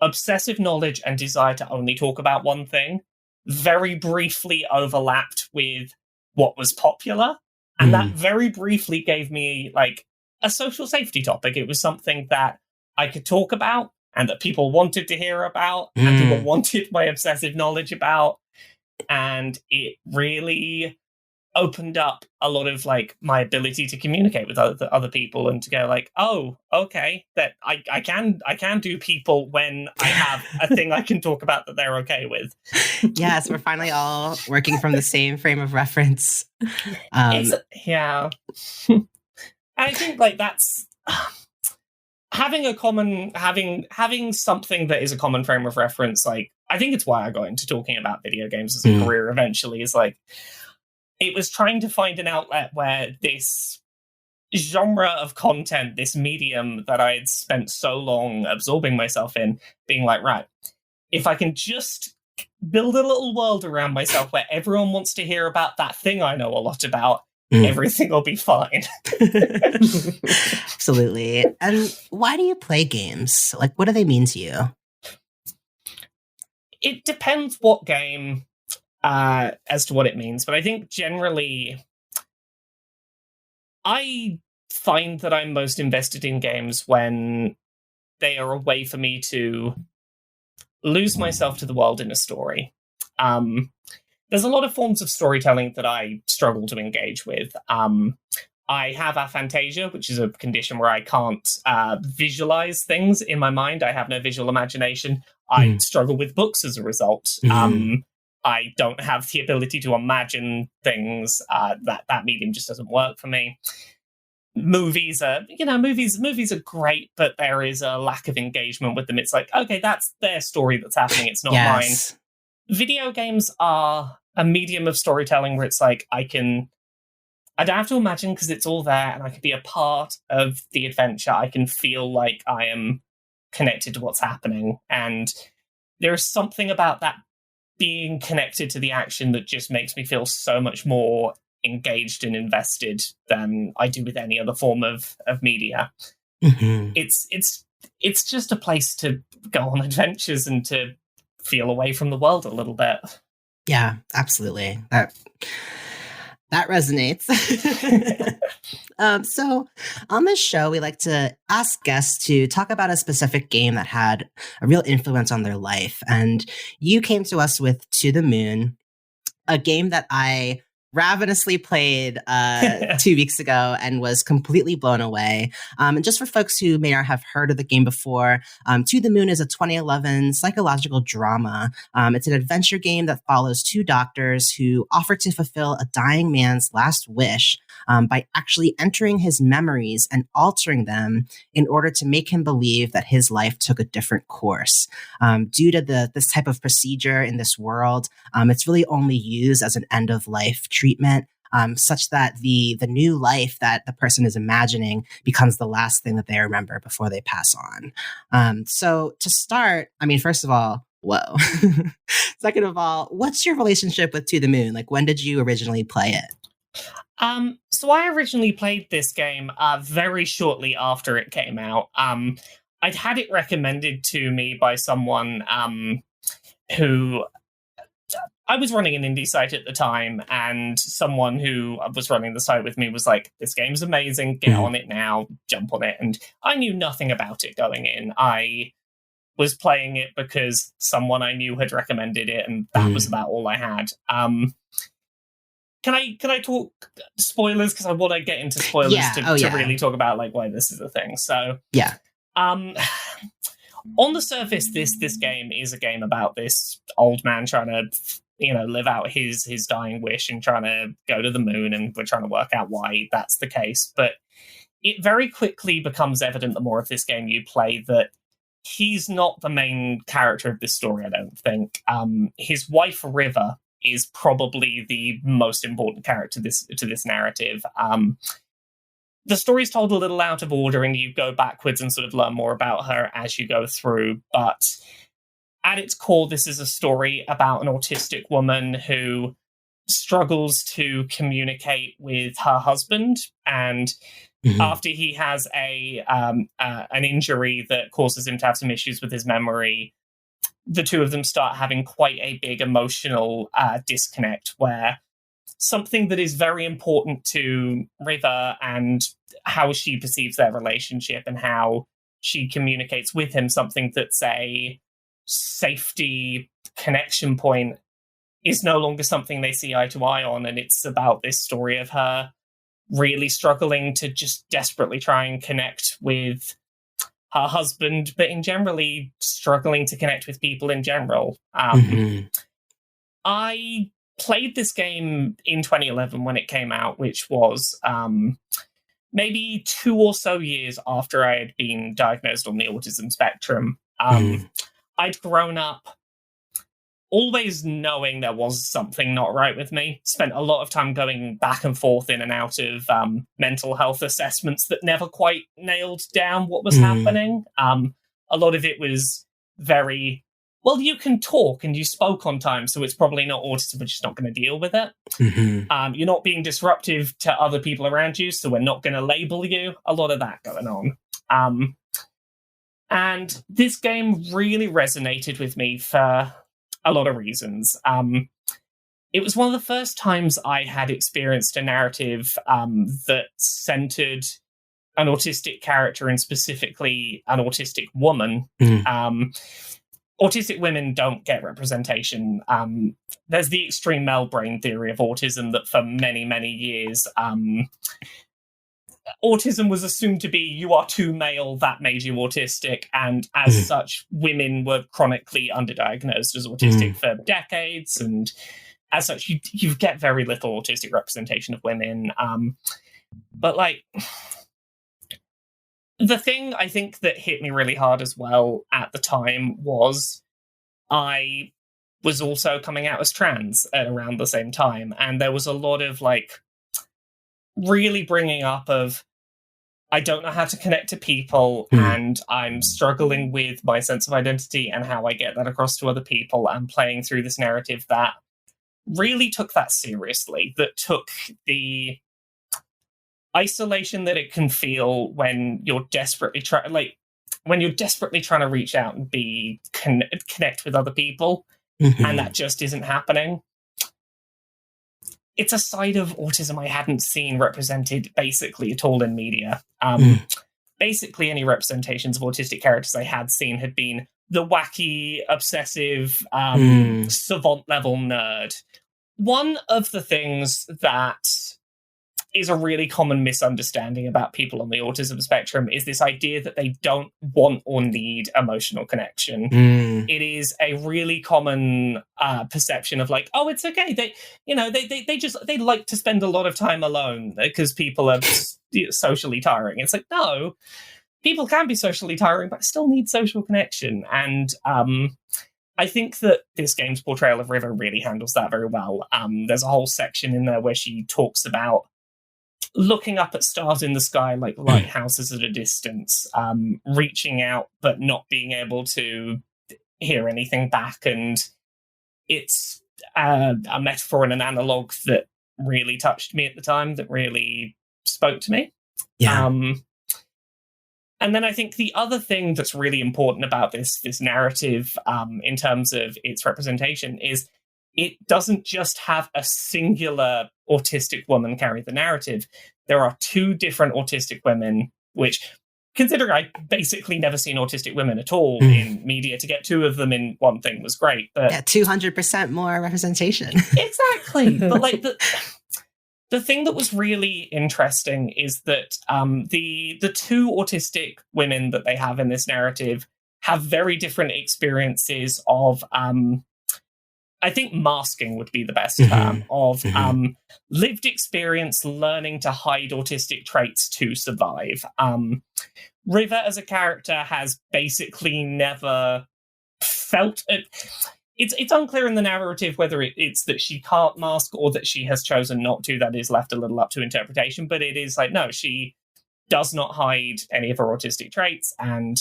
obsessive knowledge and desire to only talk about one thing very briefly overlapped with what was popular, and that very briefly gave me, like, a social safety topic. It was something that I could talk about, and that people wanted to hear about, and people wanted my obsessive knowledge about. And it really opened up a lot of like my ability to communicate with other people and to go like, oh, okay, that I can do people when I have a thing I can talk about that they're okay with. Yes, we're finally all working from the same frame of reference. Yeah. And I think like that's... having something that is a common frame of reference, like, I think it's why I got into talking about video games as a career eventually, is like, it was trying to find an outlet where this genre of content, this medium that I had spent so long absorbing myself in, being like, right, if I can just build a little world around myself where everyone wants to hear about that thing I know a lot about, everything will be fine. Absolutely. And why do you play games? Like, what do they mean to you? It depends what game, as to what it means. But I think generally, I find that I'm most invested in games when they are a way for me to lose myself to the world in a story. There's a lot of forms of storytelling that I struggle to engage with. I have aphantasia, which is a condition where I can't visualize things in my mind. I have no visual imagination. I struggle with books as a result. I don't have the ability to imagine things. That medium just doesn't work for me. Movies are great, but there is a lack of engagement with them. It's like, okay, that's their story that's happening. It's not mine. Video games are a medium of storytelling where it's like, I don't have to imagine because it's all there, and I can be a part of the adventure. I can feel like I am connected to what's happening. And there's something about that being connected to the action that just makes me feel so much more engaged and invested than I do with any other form of media. It's just a place to go on adventures and to feel away from the world a little bit. Yeah, absolutely. That resonates. So on this show, we like to ask guests to talk about a specific game that had a real influence on their life. And you came to us with To the Moon, a game that I ravenously played 2 weeks ago and was completely blown away. And just for folks who may not have heard of the game before, To the Moon is a 2011 psychological drama. It's an adventure game that follows two doctors who offer to fulfill a dying man's last wish by actually entering his memories and altering them in order to make him believe that his life took a different course. Due to this type of procedure in this world, it's really only used as an end-of-life treatment, such that the new life that the person is imagining becomes the last thing that they remember before they pass on. So to start, I mean, first of all, whoa. Second of all, what's your relationship with To the Moon? Like, when did you originally play it? So I originally played this game very shortly after it came out. I'd had it recommended to me by someone who... I was running an indie site at the time, and someone who was running the site with me was like, this game's amazing, get on it now, jump on it. And I knew nothing about it going in. I was playing it because someone I knew had recommended it, and that was about all I had. Can I talk spoilers? Because I want to get into spoilers to really talk about like why this is a thing. So yeah. On the surface, this game is a game about this old man trying to, live out his dying wish and trying to go to the moon, and we're trying to work out why that's the case. But it very quickly becomes evident the more of this game you play that he's not the main character of this story, I don't think. His wife, River, is probably the most important character to this narrative. The story's told a little out of order, and you go backwards and sort of learn more about her as you go through. But at its core, this is a story about an autistic woman who struggles to communicate with her husband. And after he has an injury that causes him to have some issues with his memory, the two of them start having quite a big emotional disconnect, where something that is very important to River and how she perceives their relationship and how she communicates with him, something that's a safety connection point, is no longer something they see eye to eye on. And it's about this story of her really struggling to just desperately try and connect with her husband, but in generally struggling to connect with people in general. I played this game in 2011 when it came out, which was maybe 2 or so years after I had been diagnosed on the autism spectrum. I'd grown up always knowing there was something not right with me. Spent a lot of time going back and forth in and out of mental health assessments that never quite nailed down what was happening. A lot of it was very... well, you can talk and you spoke on time, so it's probably not autism, we're just not going to deal with it. You're not being disruptive to other people around you, so we're not going to label you. A lot of that going on. And this game really resonated with me for a lot of reasons. It was one of the first times I had experienced a narrative that centered an autistic character, and specifically an autistic woman. Autistic women don't get representation. There's the extreme male brain theory of autism that for many, many years, autism was assumed to be you are too male, that made you autistic, and as such, women were chronically underdiagnosed as autistic for decades, and as such, you get very little autistic representation of women. But like... the thing I think that hit me really hard as well at the time was I was also coming out as trans at around the same time. And there was a lot of like really bringing up of, I don't know how to connect to people and I'm struggling with my sense of identity and how I get that across to other people, and playing through this narrative that really took that seriously, that took the isolation that it can feel when you're desperately trying to reach out and be connect with other people, and that just isn't happening. It's a side of autism I hadn't seen represented basically at all in media. Basically, any representations of autistic characters I had seen had been the wacky, obsessive, savant level nerd, one of the things that is a really common misunderstanding about people on the autism spectrum is this idea that they don't want or need emotional connection. It is a really common perception of like, oh, it's okay. They like to spend a lot of time alone because people are socially tiring. It's like, no, people can be socially tiring, but still need social connection. And I think that this game's portrayal of River really handles that very well. There's a whole section in there where she talks about looking up at stars in the sky like lighthouses at a distance, reaching out but not being able to hear anything back. And it's a metaphor and an analogue that really touched me at the time, that really spoke to me. Yeah. And then I think the other thing that's really important about this narrative in terms of its representation is it doesn't just have a singular autistic woman carry the narrative. There are two different autistic women, which, considering I basically never seen autistic women at all in media, to get two of them in one thing was great. But 200% more representation. Exactly. But like the thing that was really interesting is that the two autistic women that they have in this narrative have very different experiences of I think masking would be the best term, of lived experience learning to hide autistic traits to survive. River as a character has basically never felt it. It's unclear in the narrative whether it's that she can't mask or that she has chosen not to. That is left a little up to interpretation, but it is like, no, she does not hide any of her autistic traits. And,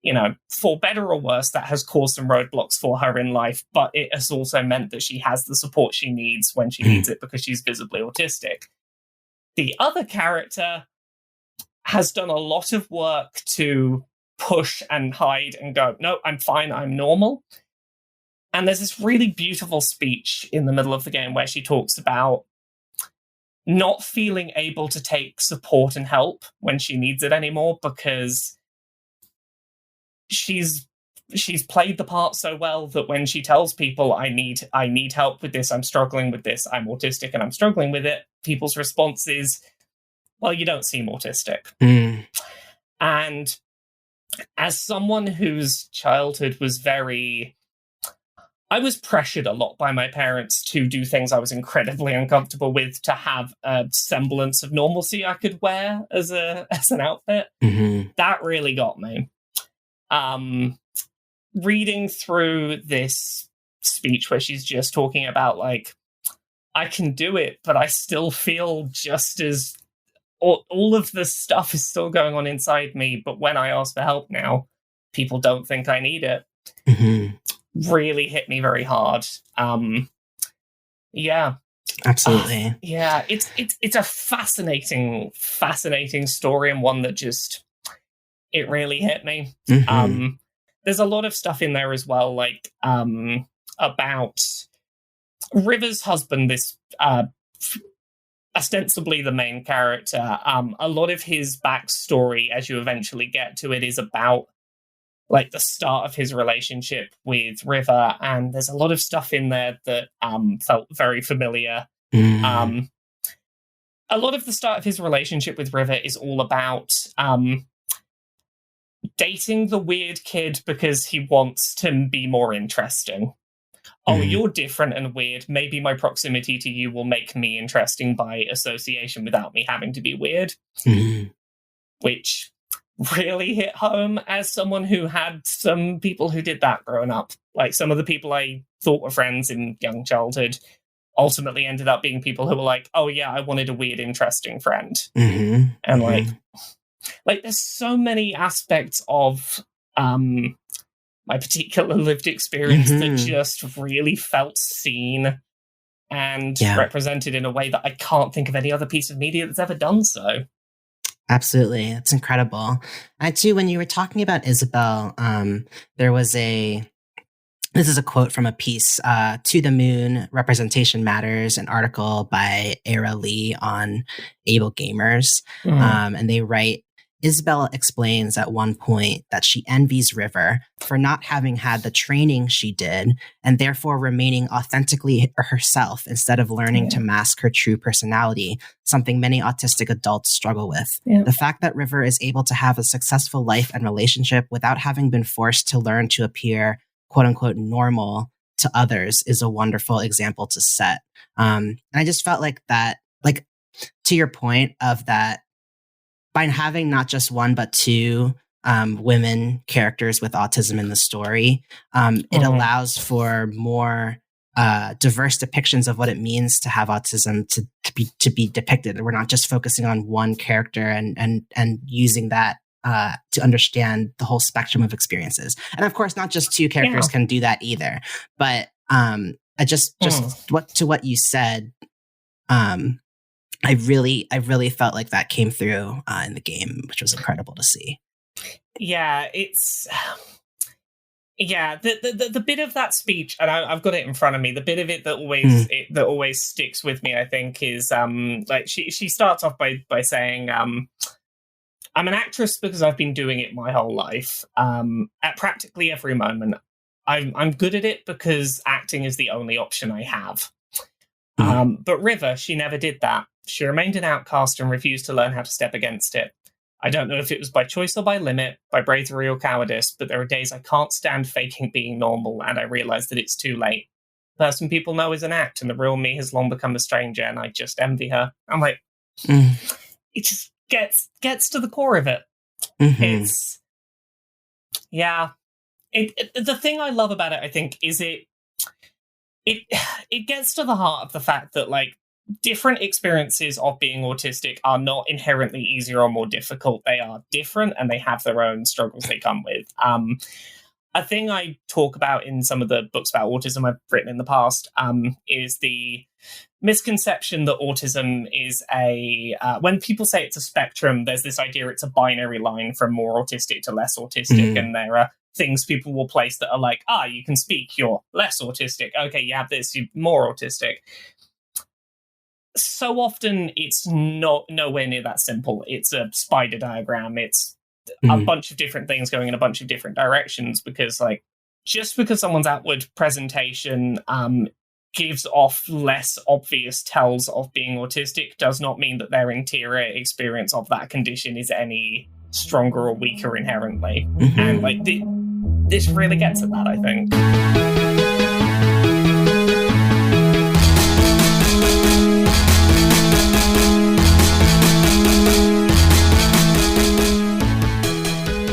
you know, for better or worse, that has caused some roadblocks for her in life, but it has also meant that she has the support she needs when she needs it because she's visibly autistic. The other character has done a lot of work to push and hide and go, no, I'm fine, I'm normal. And there's this really beautiful speech in the middle of the game where she talks about not feeling able to take support and help when she needs it anymore because she's played the part so well that when she tells people, I need help with this, I'm struggling with this, I'm autistic and I'm struggling with it, people's response is, well, you don't seem autistic. And as someone whose childhood was I was pressured a lot by my parents to do things I was incredibly uncomfortable with to have a semblance of normalcy I could wear as an outfit. That really got me. Reading through this speech where she's just talking about, like, I can do it, but I still feel just as... all of this stuff is still going on inside me, but when I ask for help now, people don't think I need it. Really hit me very hard. Yeah. Absolutely. Yeah, it's a fascinating story, and one that just, it really hit me. There's a lot of stuff in there as well, like about River's husband, this ostensibly the main character. A lot of his backstory, as you eventually get to it, is about like the start of his relationship with River, and there's a lot of stuff in there that felt very familiar. A lot of the start of his relationship with River is all about dating the weird kid because he wants to be more interesting. Oh, you're different and weird. Maybe my proximity to you will make me interesting by association without me having to be weird. Which really hit home as someone who had some people who did that growing up. Like, some of the people I thought were friends in young childhood ultimately ended up being people who were like, oh yeah, I wanted a weird, interesting friend. And like there's so many aspects of my particular lived experience that just really felt seen and represented in a way that I can't think of any other piece of media that's ever done so. Absolutely. It's incredible. I too, when you were talking about Isabel, there was this is a quote from a piece, To the Moon, Representation Matters, an article by Era Lee on Able Gamers. And they write, Isabella explains at one point that she envies River for not having had the training she did and therefore remaining authentically herself instead of learning to mask her true personality, something many autistic adults struggle with. Yeah. The fact that River is able to have a successful life and relationship without having been forced to learn to appear, quote unquote, normal to others is a wonderful example to set. And I just felt like that, like, to your point of that, by having not just one, but two women characters with autism in the story, it allows for more diverse depictions of what it means to have autism to be depicted. We're not just focusing on one character and using that to understand the whole spectrum of experiences. And of course, not just two characters can do that either. But I just what you said, I really felt like that came through in the game, which was incredible to see. Yeah, it's the bit of that speech, and I've got it in front of me. The bit of it that always sticks with me, I think, is like she starts off by saying, "I'm an actress because I've been doing it my whole life. At practically every moment, I'm good at it because acting is the only option I have." But River, she never did that. She remained an outcast and refused to learn how to step against it. I don't know if it was by choice or by limit, by bravery or cowardice, but there are days I can't stand faking being normal, and I realize that it's too late. The person people know is an act, and the real me has long become a stranger, and I just envy her. I'm like, it just gets to the core of it. It's, the thing I love about it, I think, is it gets to the heart of the fact that, like, different experiences of being autistic are not inherently easier or more difficult. They are different and they have their own struggles they come with. A thing I talk about in some of the books about autism I've written in the past is the misconception that autism is when people say it's a spectrum, there's this idea it's a binary line from more autistic to less autistic, and there are things people will place that are like, you can speak, you're less autistic. Okay, you have this, you're more autistic. So often it's nowhere near that simple. It's a spider diagram. It's a bunch of different things going in a bunch of different directions, because, like, just because someone's outward presentation gives off less obvious tells of being autistic does not mean that their interior experience of that condition is any stronger or weaker inherently. And, like, this really gets at that, I think.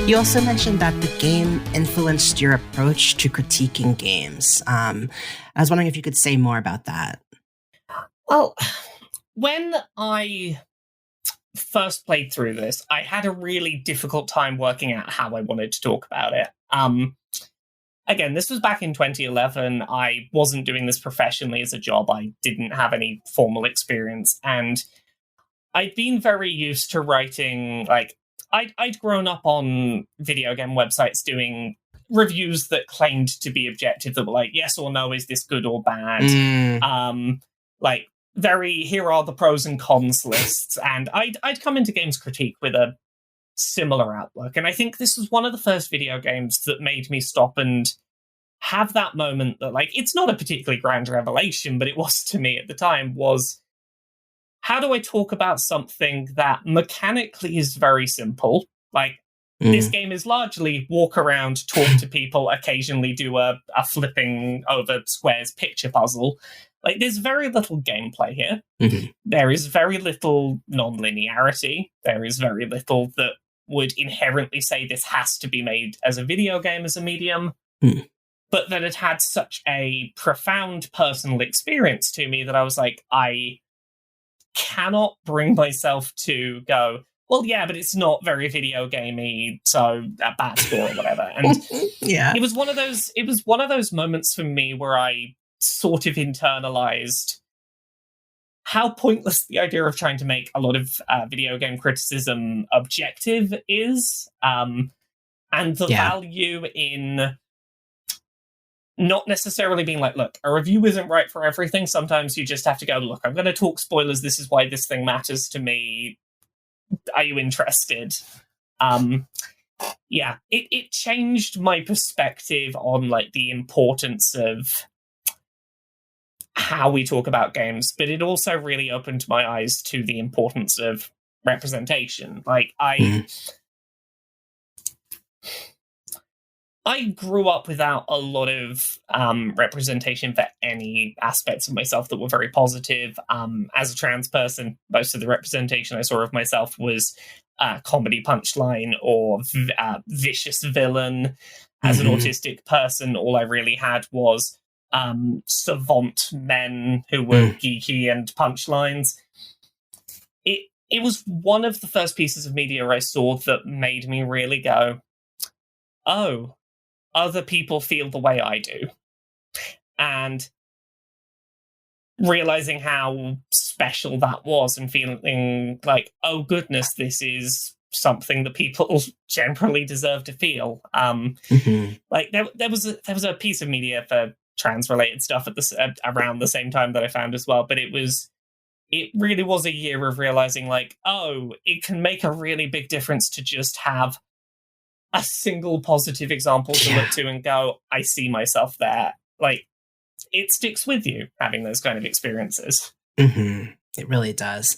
You also mentioned that the game influenced your approach to critiquing games. I was wondering if you could say more about that. Well, when I first played through this, I had a really difficult time working out how I wanted to talk about it. Again, this was back in 2011. I wasn't doing this professionally as a job. I didn't have any formal experience. And I'd been very used to writing, like, I'd grown up on video game websites doing reviews that claimed to be objective, that were like, yes or no, is this good or bad? Like, here are the pros and cons lists. And I'd come into games critique with a similar outlook. And I think this was one of the first video games that made me stop and have that moment that, like, it's not a particularly grand revelation, but it was to me at the time, was, how do I talk about something that mechanically is very simple? Like, this game is largely walk around, talk to people, occasionally do a flipping over squares picture puzzle. Like, there's very little gameplay here. There is very little non-linearity. There is very little that would inherently say this has to be made as a video game, as a medium. But that it had such a profound personal experience to me that I was like, I cannot bring myself to go, well, yeah, but it's not very video gamey, so a bad score or whatever. And it was one of those moments for me where I sort of internalized how pointless the idea of trying to make a lot of video game criticism objective is, and the value in not necessarily being like, look, a review isn't right for everything. Sometimes you just have to go, look, I'm going to talk spoilers. This is why this thing matters to me. Are you interested? Yeah, it changed my perspective on like the importance of how we talk about games, but it also really opened my eyes to the importance of representation. Like I grew up without a lot of representation for any aspects of myself that were very positive. As a trans person, most of the representation I saw of myself was comedy punchline or vicious villain. As an autistic person, all I really had was savant men who were geeky and punchlines. It was one of the first pieces of media I saw that made me really go, oh, other people feel the way I do. And realizing how special that was and feeling like, oh goodness, this is something that people generally deserve to feel. Like there was a piece of media for trans related stuff at around the same time that I found as well, but it really was a year of realizing like, oh, it can make a really big difference to just have a single positive example to look to and go, I see myself there. Like, it sticks with you having those kind of experiences. It really does.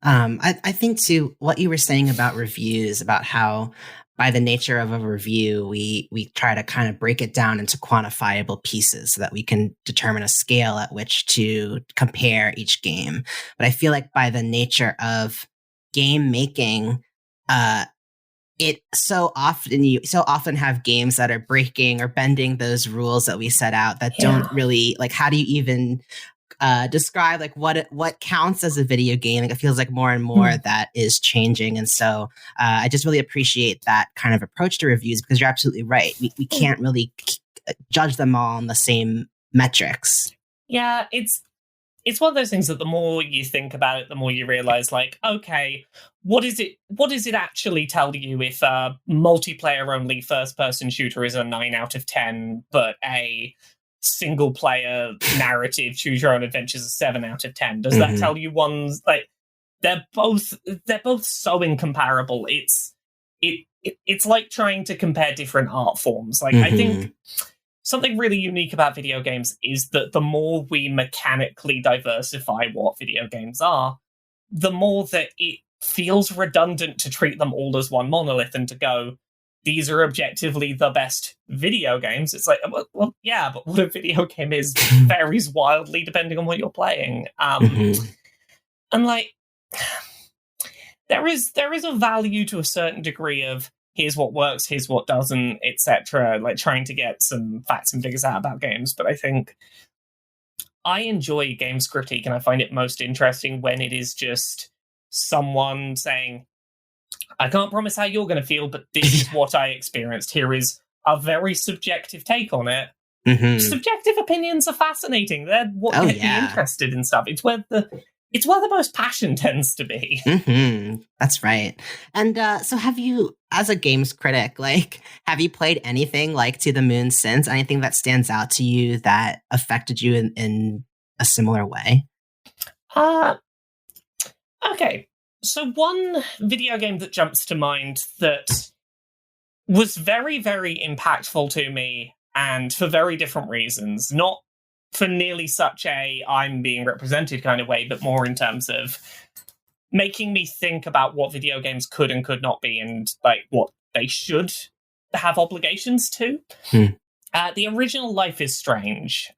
I think too, what you were saying about reviews, about how by the nature of a review, we try to kind of break it down into quantifiable pieces so that we can determine a scale at which to compare each game. But I feel like by the nature of game making, you so often have games that are breaking or bending those rules that we set out that don't really, like, how do you even describe like what counts as a video game? Like, it feels like more and more that is changing. And so I just really appreciate that kind of approach to reviews, because you're absolutely right. We can't really judge them all on the same metrics. Yeah, it's one of those things that the more you think about it, the more you realize, like, okay, what does it actually tell you if a multiplayer-only first-person shooter is a 9 out of 10, but a single-player narrative choose-your-own-adventure is a 7 out of 10? Does that tell you one's, like, they're both so incomparable. It's like trying to compare different art forms. Like, I think something really unique about video games is that the more we mechanically diversify what video games are, the more that it feels redundant to treat them all as one monolith and to go, these are objectively the best video games. It's like, well, yeah, but what a video game is varies wildly depending on what you're playing. And like, there is a value to a certain degree of here's what works, here's what doesn't, etc. Like trying to get some facts and figures out about games. But I think I enjoy games critique, and I find it most interesting when it is just someone saying, I can't promise how you're going to feel, but this is what I experienced. Here is a very subjective take on it. Subjective opinions are fascinating. They're what get me interested in stuff. It's where the most passion tends to be. That's right. And so have you, as a games critic, like, have you played anything like To the Moon since? Anything that stands out to you that affected you in a similar way? Okay. So one video game that jumps to mind that was very, very impactful to me, and for very different reasons, not for nearly such a I'm being represented kind of way, but more in terms of making me think about what video games could and could not be, and like what they should have obligations to. The original Life is Strange.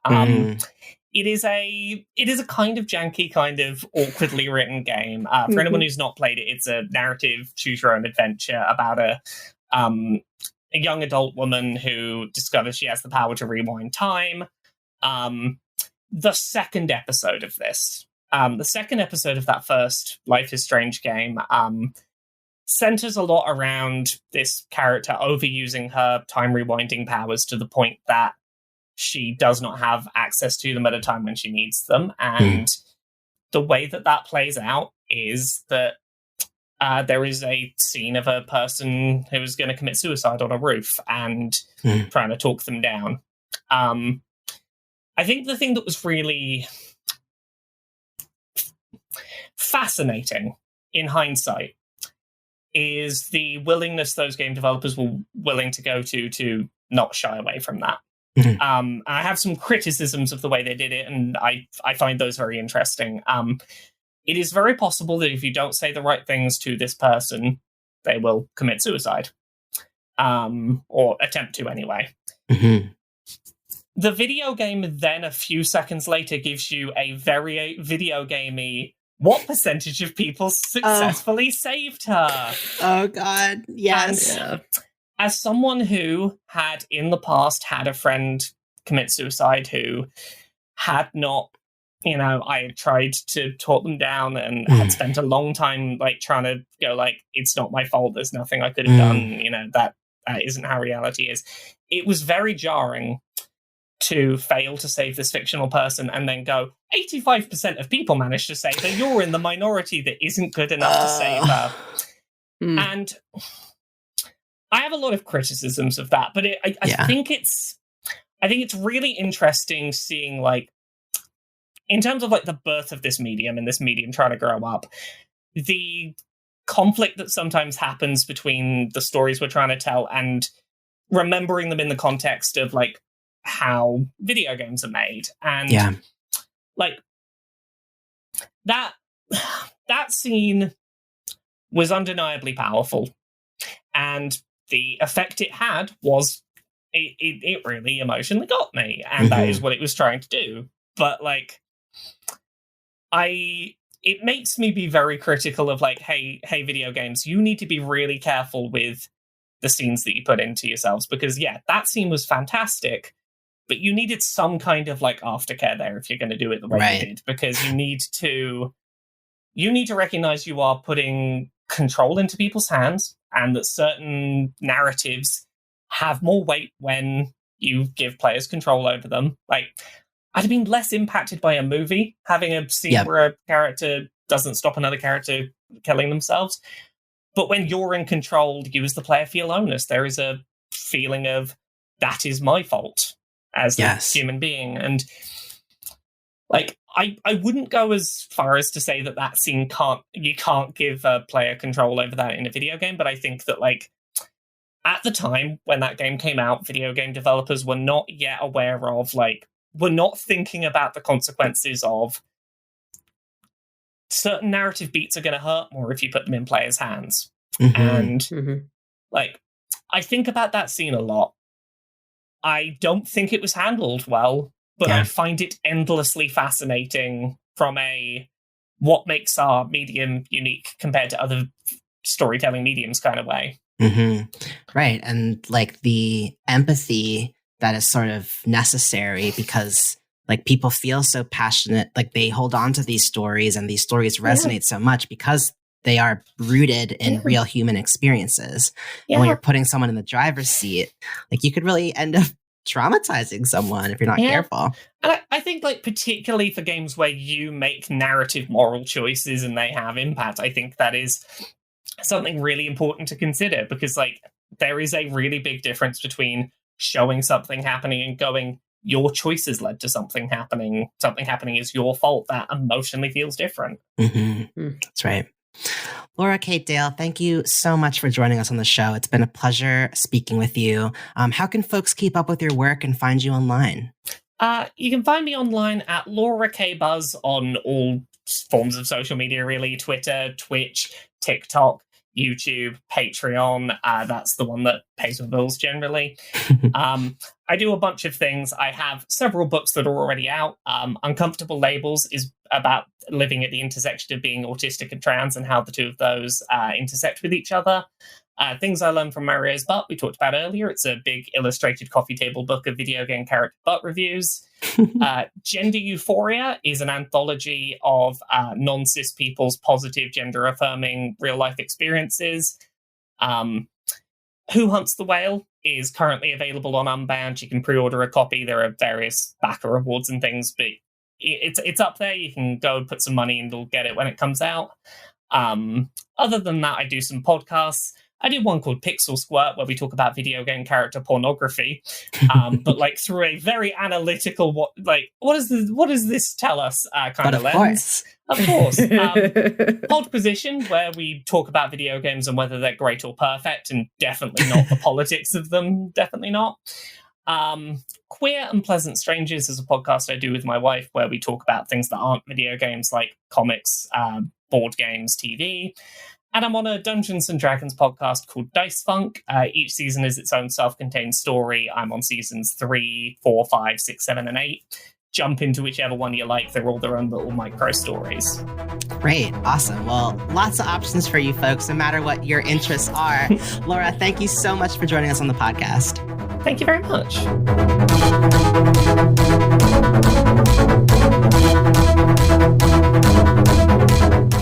It is a kind of janky, kind of awkwardly written game. For anyone who's not played it, it's a narrative choose-your-own-adventure about a young adult woman who discovers she has the power to rewind time. The second episode of that first Life is Strange game centers a lot around this character overusing her time rewinding powers to the point that she does not have access to them at a time when she needs them. And the way that plays out is that there is a scene of a person who is going to commit suicide on a roof and trying to talk them down. I think the thing that was really fascinating in hindsight is the willingness those game developers were willing to go to not shy away from that. Mhm. I have some criticisms of the way they did it, and I find those very interesting. It is very possible that if you don't say the right things to this person, they will commit suicide. Or attempt to anyway. Mhm. The video game then, a few seconds later, gives you a very video gamey, what percentage of people successfully saved her? Oh, God. Yes. And as someone who had in the past had a friend commit suicide who had not, I had tried to talk them down and had spent a long time like trying to go like, it's not my fault, there's nothing I could have done, that isn't how reality is. It was very jarring to fail to save this fictional person and then go, 85% of people managed to save her, you're in the minority that isn't good enough to save her. And I have a lot of criticisms of that, but I think it's really interesting seeing, like, in terms of like the birth of this medium and this medium trying to grow up, the conflict that sometimes happens between the stories we're trying to tell and remembering them in the context of like how video games are made. And like that scene was undeniably powerful, and the effect it had was it really emotionally got me, and that is what it was trying to do. But like it makes me be very critical of like, hey video games, you need to be really careful with the scenes that you put into yourselves, because that scene was fantastic, but you needed some kind of like aftercare there if you're going to do it the way you did, because you need to recognize you are putting control into people's hands, and that certain narratives have more weight when you give players control over them. Like, I'd have been less impacted by a movie having a scene where a character doesn't stop another character killing themselves. But when you're in control, you as the player feel onus. There is a feeling of, that is my fault as a human being. And like, I wouldn't go as far as to say that scene you can't give a player control over that in a video game. But I think that, like, at the time when that game came out, video game developers were not yet aware of, like, we're not thinking about the consequences of certain narrative beats are going to hurt more if you put them in players' hands. And like, I think about that scene a lot. I don't think it was handled well, but I find it endlessly fascinating from a what makes our medium unique compared to other storytelling mediums kind of way. Right. And like the empathy that is sort of necessary, because like people feel so passionate, like they hold on to these stories, and these stories resonate so much because they are rooted in real human experiences. And when you're putting someone in the driver's seat, like you could really end up traumatizing someone if you're not careful. And I think, like, particularly for games where you make narrative moral choices and they have impact, I think that is something really important to consider, because like there is a really big difference between showing something happening and going, your choices led to something happening is your fault. That emotionally feels different. That's right. Laura Kate Dale, thank you so much for joining us on the show. It's been a pleasure speaking with you. How can folks keep up with your work and find you online? You can find me online at Laura K Buzz on all forms of social media, really. Twitter, Twitch, TikTok, YouTube, Patreon. That's the one that pays my bills generally. I do a bunch of things. I have several books that are already out. Uncomfortable Labels is about living at the intersection of being autistic and trans and how the two of those intersect with each other. Things I Learned from Mario's Butt, we talked about earlier. It's a big illustrated coffee table book of video game character butt reviews. Gender Euphoria is an anthology of non-cis people's positive gender-affirming real-life experiences. Who Hunts the Whale is currently available on Unbound. You can pre-order a copy. There are various backer rewards and things, but it's up there. You can go and put some money and you'll get it when it comes out. Other than that, I do some podcasts. I did one called Pixel Squirt, where we talk about video game character pornography, but like through a very analytical, what does this tell us kind of lens. Of course. Pod Position, where we talk about video games and whether they're great or perfect, and definitely not the politics of them, definitely not. Queer and Pleasant Strangers is a podcast I do with my wife, where we talk about things that aren't video games, like comics, board games, TV. And I'm on a Dungeons & Dragons podcast called Dice Funk. Each season is its own self-contained story. I'm on seasons 3, 4, 5, 6, 7, and 8. Jump into whichever one you like. They're all their own little micro stories. Great. Awesome. Well, lots of options for you folks, no matter what your interests are. Laura, thank you so much for joining us on the podcast. Thank you very much.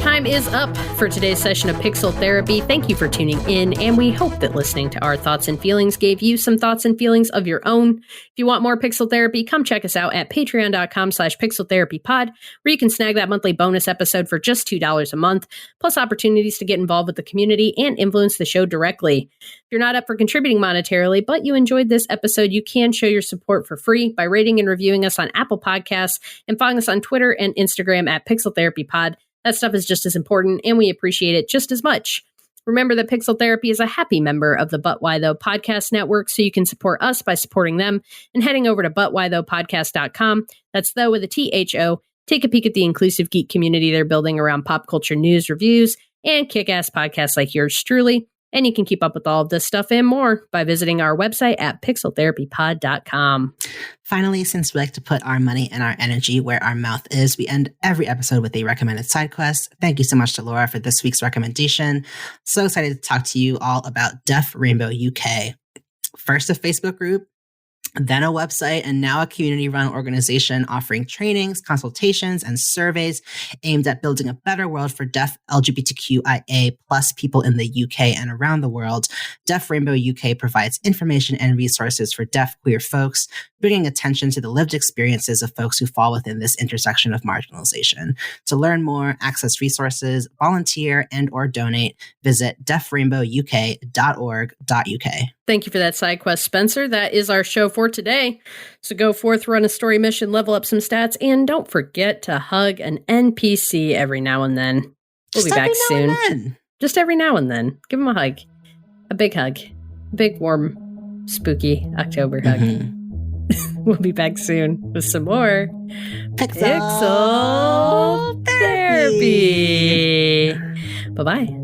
Time is up for today's session of Pixel Therapy. Thank you for tuning in, and we hope that listening to our thoughts and feelings gave you some thoughts and feelings of your own. If you want more Pixel Therapy, come check us out at patreon.com/pixeltherapypod, where you can snag that monthly bonus episode for just $2 a month, plus opportunities to get involved with the community and influence the show directly. If you're not up for contributing monetarily, but you enjoyed this episode, you can show your support for free by rating and reviewing us on Apple Podcasts and following us on Twitter and Instagram at Pixel Therapy Pod. That stuff is just as important, and we appreciate it just as much. Remember that Pixel Therapy is a happy member of the But Why Though podcast network, so you can support us by supporting them and heading over to butwhythoughpodcast.com. That's though with a THO. Take a peek at the inclusive geek community they're building around pop culture news, reviews, and kick-ass podcasts like yours truly. And you can keep up with all of this stuff and more by visiting our website at pixeltherapypod.com. Finally, since we like to put our money and our energy where our mouth is, we end every episode with a recommended side quest. Thank you so much to Laura for this week's recommendation. So excited to talk to you all about Deaf Rainbow UK. First a Facebook group, then a website, and now a community-run organization offering trainings, consultations, and surveys aimed at building a better world for deaf LGBTQIA plus people in the UK and around the world. Deaf Rainbow UK provides information and resources for deaf queer folks, bringing attention to the lived experiences of folks who fall within this intersection of marginalization. To learn more, access resources, volunteer, and or donate, visit deafrainbowuk.org.uk. Thank you for that side quest, Spencer. That is our show for today. So go forth, run a story mission, level up some stats, and don't forget to hug an NPC every now and then. We'll be back soon. Just every now and then. Give them a hug. A big hug. A big, warm, spooky October hug. We'll be back soon with some more Pixel Therapy. Bye-bye.